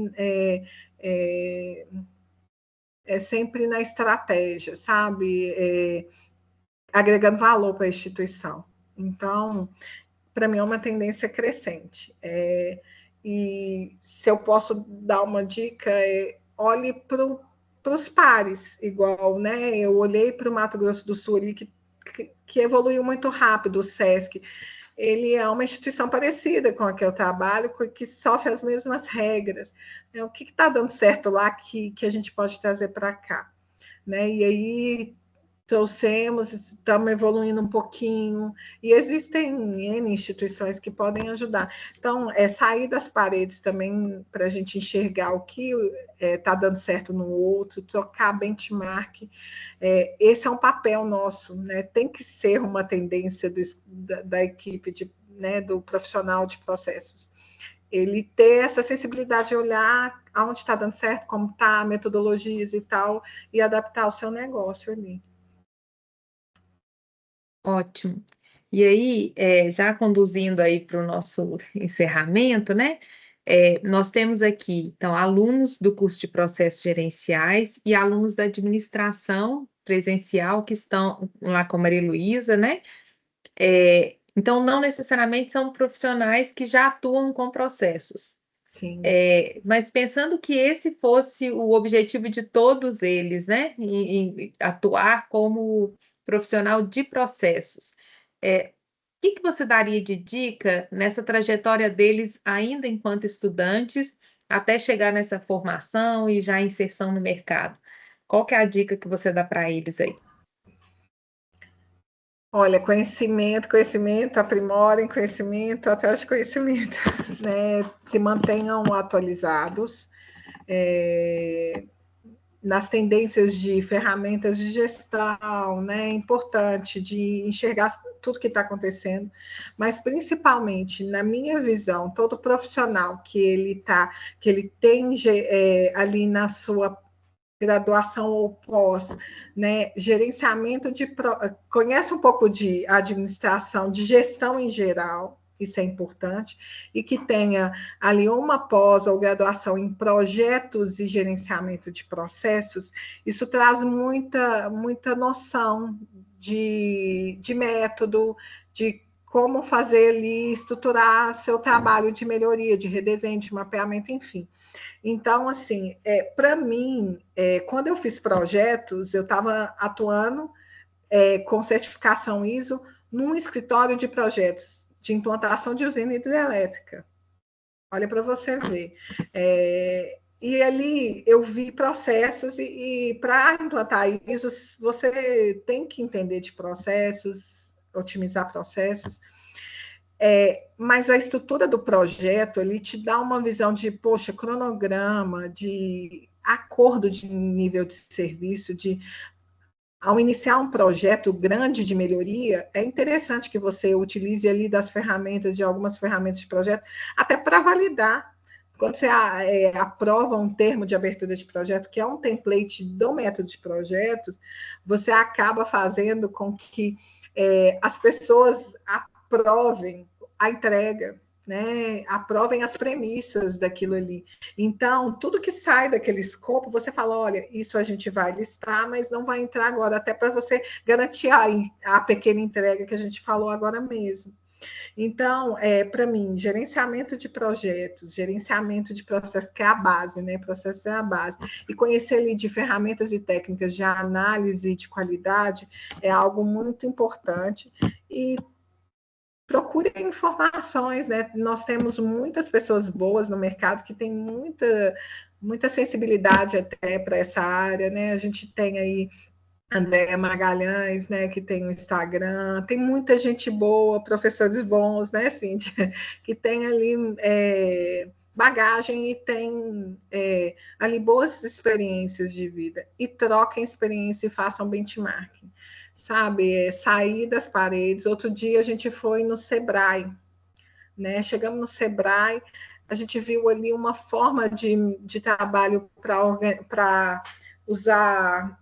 sempre na estratégia, sabe? Agregando valor para a instituição. Então, para mim é uma tendência crescente. E se eu posso dar uma dica, olhe para os pares, igual, né? Eu olhei para o Mato Grosso do Sul ali, que evoluiu muito rápido, o SESC. Ele é uma instituição parecida com a que eu trabalho, que sofre as mesmas regras. O que está dando certo lá que a gente pode trazer para cá? Né? E aí trouxemos, estamos evoluindo um pouquinho, e existem N instituições que podem ajudar. Então, sair das paredes também para a gente enxergar o que está dando certo no outro, trocar benchmark. Esse é um papel nosso, né? Tem que ser uma tendência da equipe, né, do profissional de processos. Ele ter essa sensibilidade de olhar aonde está dando certo, como está, metodologias e tal, e adaptar o seu negócio ali. Ótimo. E aí, já conduzindo aí para o nosso encerramento, né? Nós temos aqui, então, alunos do curso de processos gerenciais e alunos da administração presencial que estão lá com a Maria Luísa, né? Então, não necessariamente são profissionais que já atuam com processos. Sim. Mas pensando que esse fosse o objetivo de todos eles, né? Em atuar como profissional de processos. O que você daria de dica nessa trajetória deles, ainda enquanto estudantes, até chegar nessa formação e já inserção no mercado? Qual que é a dica que você dá para eles aí? Olha, conhecimento, aprimorem conhecimento atrás de conhecimento, né? Se mantenham atualizados nas tendências de ferramentas de gestão, né? É importante de enxergar tudo que está acontecendo, mas principalmente, na minha visão, todo profissional que ele tem ali na sua graduação ou pós, né, gerenciamento conhece um pouco de administração, de gestão em geral, isso é importante, e que tenha ali uma pós ou graduação em projetos e gerenciamento de processos, isso traz muita noção de método, de como fazer ali, estruturar seu trabalho de melhoria, de redesenho, de mapeamento, enfim. Então, assim, para mim, quando eu fiz projetos, eu estava atuando com certificação ISO num escritório de projetos de implantação de usina hidrelétrica. Olha para você ver. E ali eu vi processos, e para implantar ISO, você tem que entender de processos, otimizar processos. Mas a estrutura do projeto, ele te dá uma visão de, poxa, cronograma, de acordo de nível de serviço, ao iniciar um projeto grande de melhoria, é interessante que você utilize ali de algumas ferramentas de projeto, até para validar. Quando você aprova um termo de abertura de projeto, que é um template do método de projetos, você acaba fazendo com que as pessoas aprovem a entrega, né? Aprovem as premissas daquilo ali. Então, tudo que sai daquele escopo, você fala, olha, isso a gente vai listar, mas não vai entrar agora, até para você garantir a pequena entrega que a gente falou agora mesmo. Então, para mim, gerenciamento de projetos, gerenciamento de processos, que é a base, né? Processo é a base. E conhecer ali de ferramentas e técnicas de análise de qualidade é algo muito importante. E procure informações, né? Nós temos muitas pessoas boas no mercado que têm muita sensibilidade até para essa área, né? A gente tem aí Andréa Magalhães, né, que tem o Instagram, tem muita gente boa, professores bons, né, Cíntia, que tem ali bagagem e tem ali boas experiências de vida, e troquem experiência e façam benchmarking, sabe, sair das paredes. Outro dia a gente foi no Sebrae, né, chegamos no Sebrae, a gente viu ali uma forma de trabalho para usar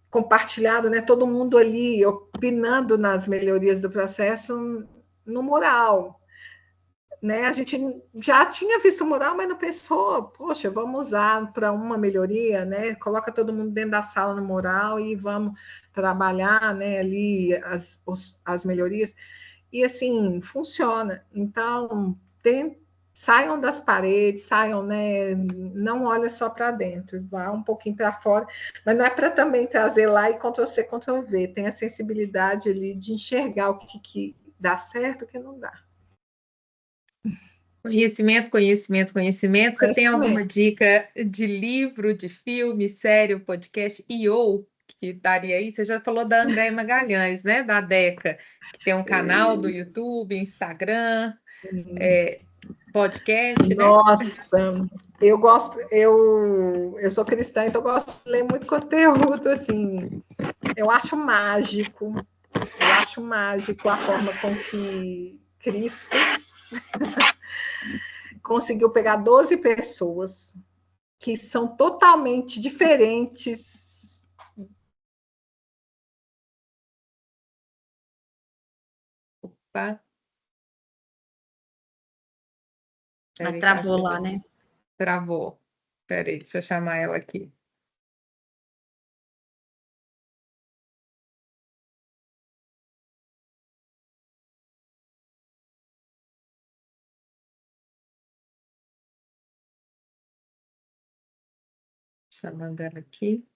compartilhado, né? Todo mundo ali opinando nas melhorias do processo no mural, né? A gente já tinha visto o mural, mas não pensou, poxa, vamos usar para uma melhoria, né? Coloca todo mundo dentro da sala no mural e vamos trabalhar, né? Ali as melhorias. E assim, funciona. Então, saiam das paredes, saiam, né? Não olha só para dentro, vá um pouquinho para fora, mas não é para também trazer lá e Ctrl+C, Ctrl+V. Tem a sensibilidade ali de enxergar o que dá certo e o que não dá. Conhecimento, conhecimento, conhecimento. Você tem alguma dica de livro, de filme, série, podcast ou que daria aí? Você já falou da Andréia Magalhães, né? Da Deca, que tem um canal do YouTube, Instagram, podcast, né? Nossa, eu sou cristã, então eu gosto de ler muito conteúdo, assim. Eu acho mágico a forma com que Cristo conseguiu pegar 12 pessoas que são totalmente diferentes. Opa. Mas Peraí, travou lá, né? Travou. Peraí, deixa eu chamar ela aqui. Chamando ela aqui.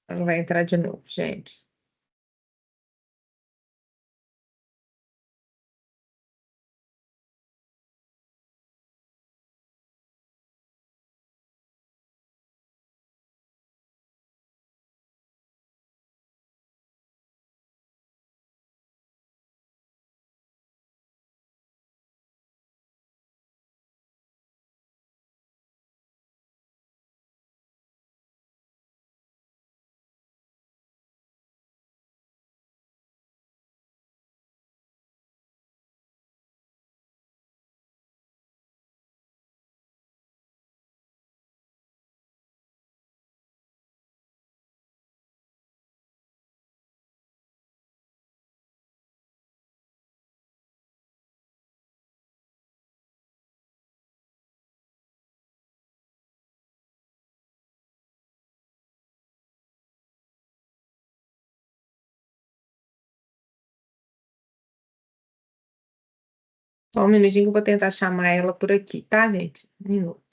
Ela vai entrar de novo, gente. Só um minutinho que eu vou tentar chamar ela por aqui, tá, gente? Um minuto.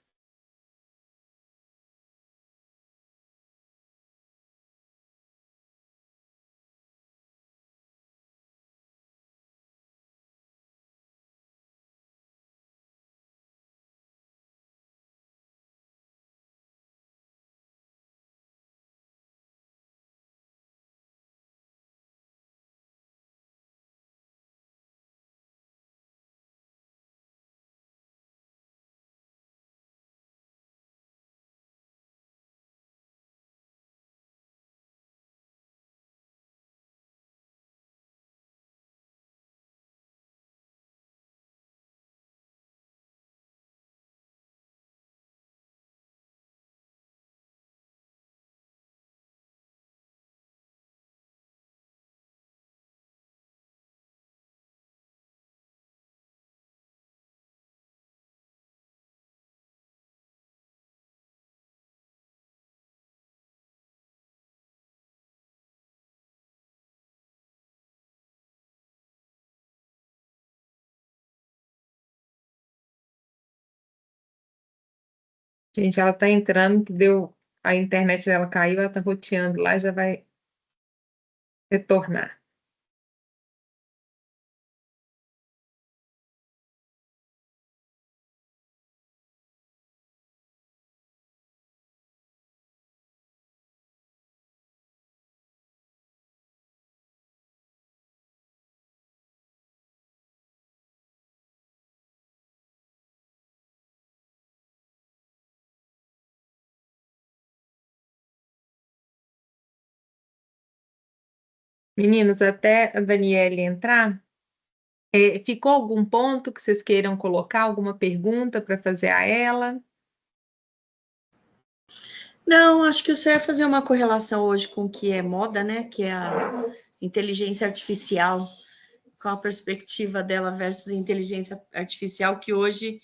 Gente, ela tá entrando, que deu. A internet dela caiu, ela tá roteando lá, já vai retornar. Meninos, até a Daniele entrar, ficou algum ponto que vocês queiram colocar, alguma pergunta para fazer a ela? Não, acho que você ia fazer uma correlação hoje com o que é moda, né? Que é a inteligência artificial, com a perspectiva dela versus inteligência artificial, que hoje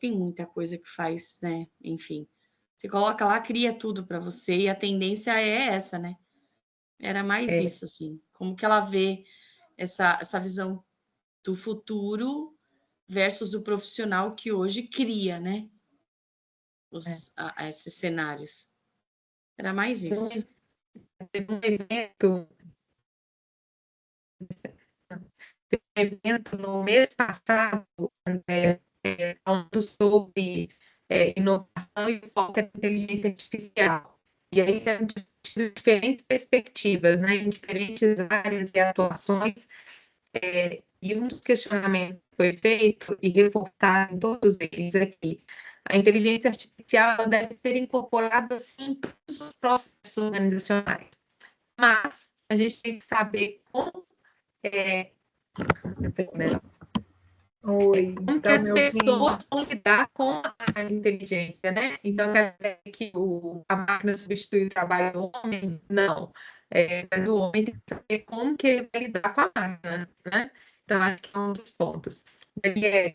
tem muita coisa que faz, né? Enfim, você coloca lá, cria tudo para você, e a tendência é essa, né? Era mais isso, assim. Como que ela vê essa visão do futuro versus o profissional que hoje cria, né? Esses cenários. Era mais isso. Teve um evento no mês passado, falando sobre inovação e foco na inteligência artificial. E aí sendo discutido diferentes perspectivas, né, em diferentes áreas e atuações, e um dos questionamentos que foi feito e reforçado em todos eles é que a inteligência artificial ela deve ser incorporada, sim, em todos os processos organizacionais. Mas a gente tem que saber como Oi, como que então, as meu ouvindo? pessoas vão lidar com a inteligência, né? Então, quer dizer que a máquina substitui o trabalho do homem? Não. Mas o homem tem que saber como que ele vai lidar com a máquina, né? Então, acho que é um dos pontos. Daniel,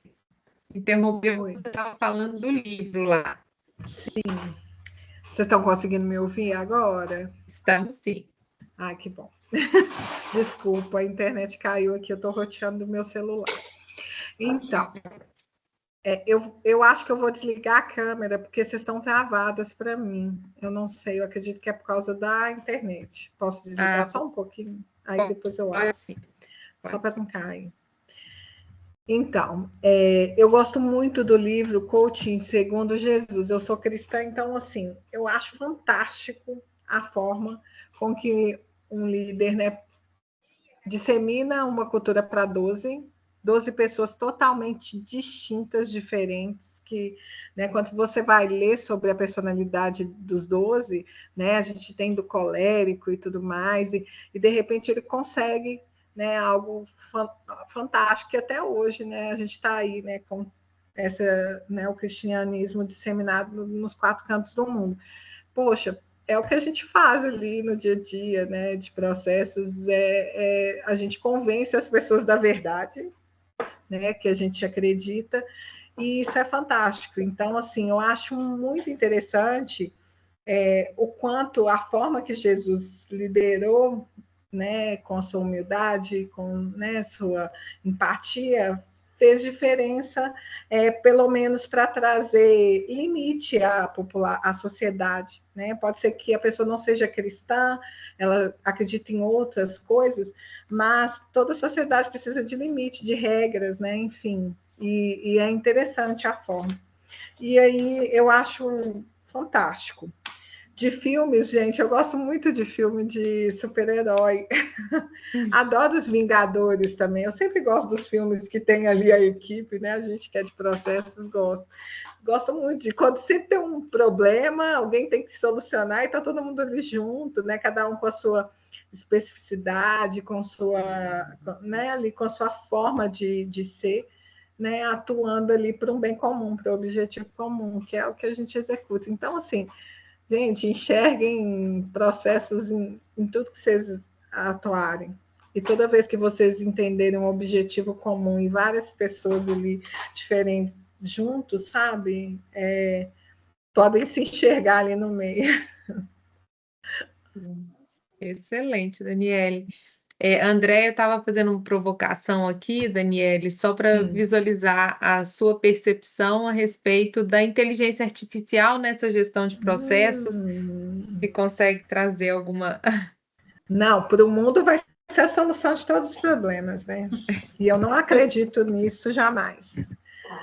interrompeu, você estava falando do livro lá. Sim. Vocês estão conseguindo me ouvir agora? Estamos sim. Ah, que bom. Desculpa, a internet caiu aqui, eu estou roteando o meu celular. Então, eu acho que eu vou desligar a câmera, porque vocês estão travadas para mim. Eu não sei, eu acredito que é por causa da internet. Posso desligar só um pouquinho? Aí depois eu abro. Só para não cair. Então, eu gosto muito do livro Coaching Segundo Jesus. Eu sou cristã, então, assim, eu acho fantástico a forma com que um líder, né, dissemina uma cultura para 12 pessoas totalmente distintas, diferentes, que, né, quando você vai ler sobre a personalidade dos 12, né, a gente tem do colérico e tudo mais, e de repente ele consegue, né, algo fantástico, que até hoje, né, a gente está aí, né, com né, o cristianismo disseminado nos 4 cantos do mundo. Poxa, é o que a gente faz ali no dia a dia, né, de processos, a gente convence as pessoas da verdade, né, que a gente acredita, e isso é fantástico. Então, assim, eu acho muito interessante o quanto a forma que Jesus liderou, né, com a sua humildade, com, né, sua empatia, fez diferença, pelo menos para trazer limite à sociedade. Né? Pode ser que a pessoa não seja cristã, ela acredita em outras coisas, mas toda sociedade precisa de limite, de regras, né? Enfim, e é interessante a forma. E aí eu acho fantástico. De filmes, gente, eu gosto muito de filme de super-herói. Adoro os Vingadores também. Eu sempre gosto dos filmes que tem ali a equipe, né? A gente que é de processos gosta. Gosto muito de quando sempre tem um problema, alguém tem que solucionar e está todo mundo ali junto, né? Cada um com a sua especificidade, com sua, né? Ali com a sua forma de ser, né? Atuando ali para um bem comum, para o objetivo comum, que é o que a gente executa. Então, assim, gente, enxerguem processos em tudo que vocês atuarem. E toda vez que vocês entenderem um objetivo comum e várias pessoas ali diferentes juntos, sabe? Podem se enxergar ali no meio. Excelente, Daniele. Andréia estava fazendo uma provocação aqui, Daniele, só para visualizar a sua percepção a respeito da inteligência artificial nessa gestão de processos, se consegue trazer alguma... Não, para o mundo vai ser a solução de todos os problemas, né? E eu não acredito nisso jamais.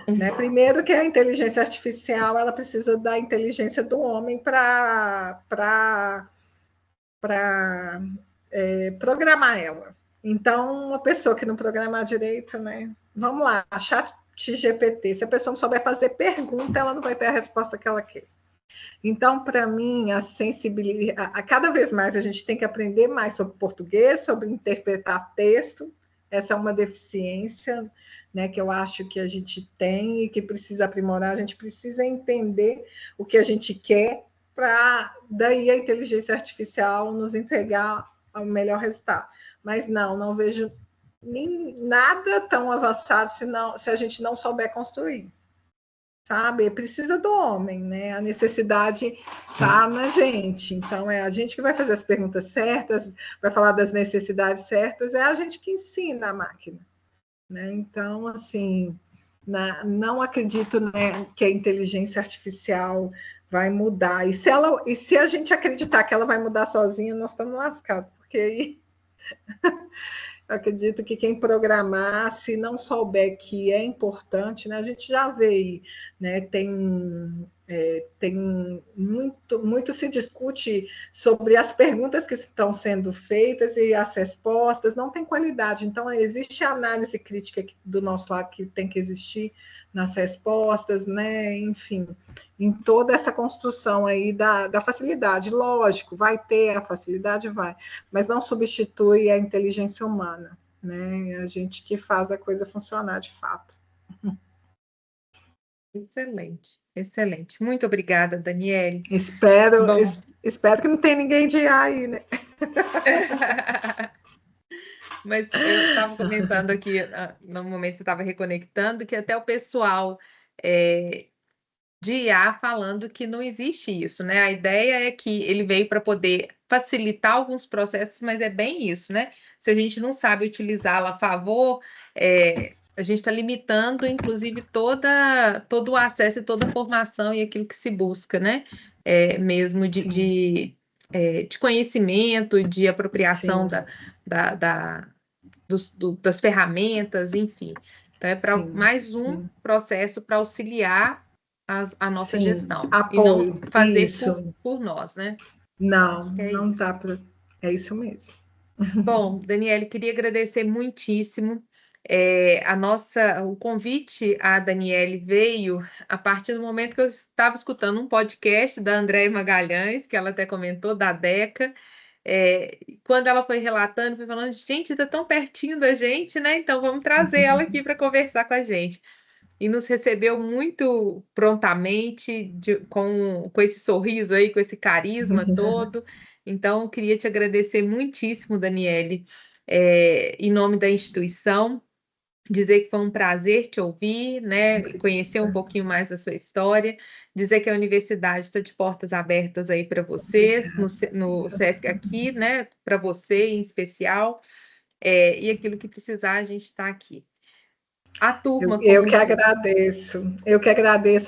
Né? Primeiro que a inteligência artificial ela precisa da inteligência do homem para programar ela. Então, uma pessoa que não programar direito, né? Vamos lá, ChatGPT. Se a pessoa não souber fazer pergunta, ela não vai ter a resposta que ela quer. Então, para mim, a sensibilidade, cada vez mais a gente tem que aprender mais sobre português, sobre interpretar texto. Essa é uma deficiência, né, que eu acho que a gente tem e que precisa aprimorar. A gente precisa entender o que a gente quer para daí a inteligência artificial nos entregar o melhor resultado. Mas não vejo nem nada tão avançado se a gente não souber construir. Sabe? Precisa do homem, né? A necessidade está na gente. Então, é a gente que vai fazer as perguntas certas, vai falar das necessidades certas, é a gente que ensina a máquina. Né? Então, assim, Não acredito, né, que a inteligência artificial vai mudar. E se a gente acreditar que ela vai mudar sozinha, nós estamos lascados, porque aí eu acredito que quem programar, se não souber que é importante, né, a gente já vê aí, né, tem muito se discute sobre as perguntas que estão sendo feitas e as respostas, não tem qualidade. Então, existe a análise crítica do nosso lado que tem que existir nas respostas, né? Enfim, em toda essa construção aí da facilidade. Lógico, vai ter a facilidade, vai, mas não substitui a inteligência humana, né? A gente que faz a coisa funcionar de fato. Excelente, excelente. Muito obrigada, Daniele. Espero que não tenha ninguém de IA aí, né? Mas eu estava comentando aqui, no momento que você estava reconectando, que até o pessoal de IA falando que não existe isso, né? A ideia é que ele veio para poder facilitar alguns processos, mas é bem isso, né? Se a gente não sabe utilizá-la a favor, a gente está limitando, inclusive, todo o acesso e toda a formação e aquilo que se busca, né? Mesmo de conhecimento, de apropriação das ferramentas, enfim. Então, é para mais um processo para auxiliar a nossa gestão. Apoio, e não fazer por nós, né? Não, não dá para... É isso mesmo. Bom, Daniele, queria agradecer muitíssimo. O convite à Daniele veio a partir do momento que eu estava escutando um podcast da Andréia Magalhães, que ela até comentou, da DECA. Quando ela foi relatando, foi falando, gente, está tão pertinho da gente, né? Então vamos trazer ela aqui para conversar com a gente. E nos recebeu muito prontamente, com esse sorriso aí, com esse carisma todo. Então, queria te agradecer muitíssimo, Daniele, em nome da instituição, dizer que foi um prazer te ouvir, né? Conhecer um pouquinho mais da sua história, dizer que a universidade está de portas abertas aí para vocês, no SESC aqui, né? Para você em especial, e aquilo que precisar, a gente está aqui. A turma. Eu que agradeço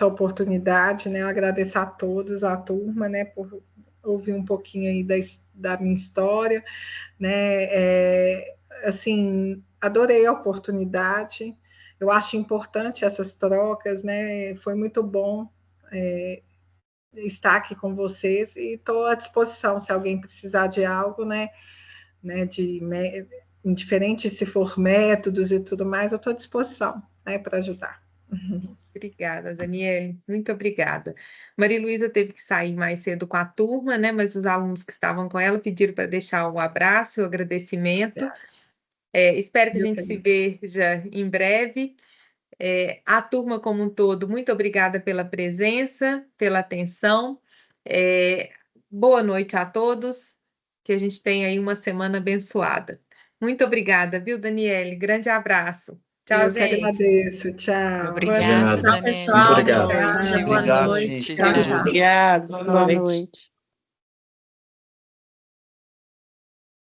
a oportunidade, né? Eu agradeço a todos, a turma, né? Por ouvir um pouquinho aí da minha história, né? Assim, adorei a oportunidade. Eu acho importante essas trocas, né? Foi muito bom estar aqui com vocês e estou à disposição se alguém precisar de algo, né? Indiferente se for métodos e tudo mais, eu estou à disposição, né, para ajudar. Obrigada, Daniele, muito obrigada. Maria Luísa teve que sair mais cedo com a turma, né? Mas os alunos que estavam com ela pediram para deixar o abraço, o agradecimento. Espero que a gente se veja em breve. A turma como um todo, muito obrigada pela presença, pela atenção. Boa noite a todos, que a gente tenha aí uma semana abençoada. Muito obrigada, viu, Daniele? Grande abraço. Tchau, gente. Eu que agradeço. Tchau. Obrigada, pessoal. Muito obrigado. Boa noite. Obrigado. Boa noite.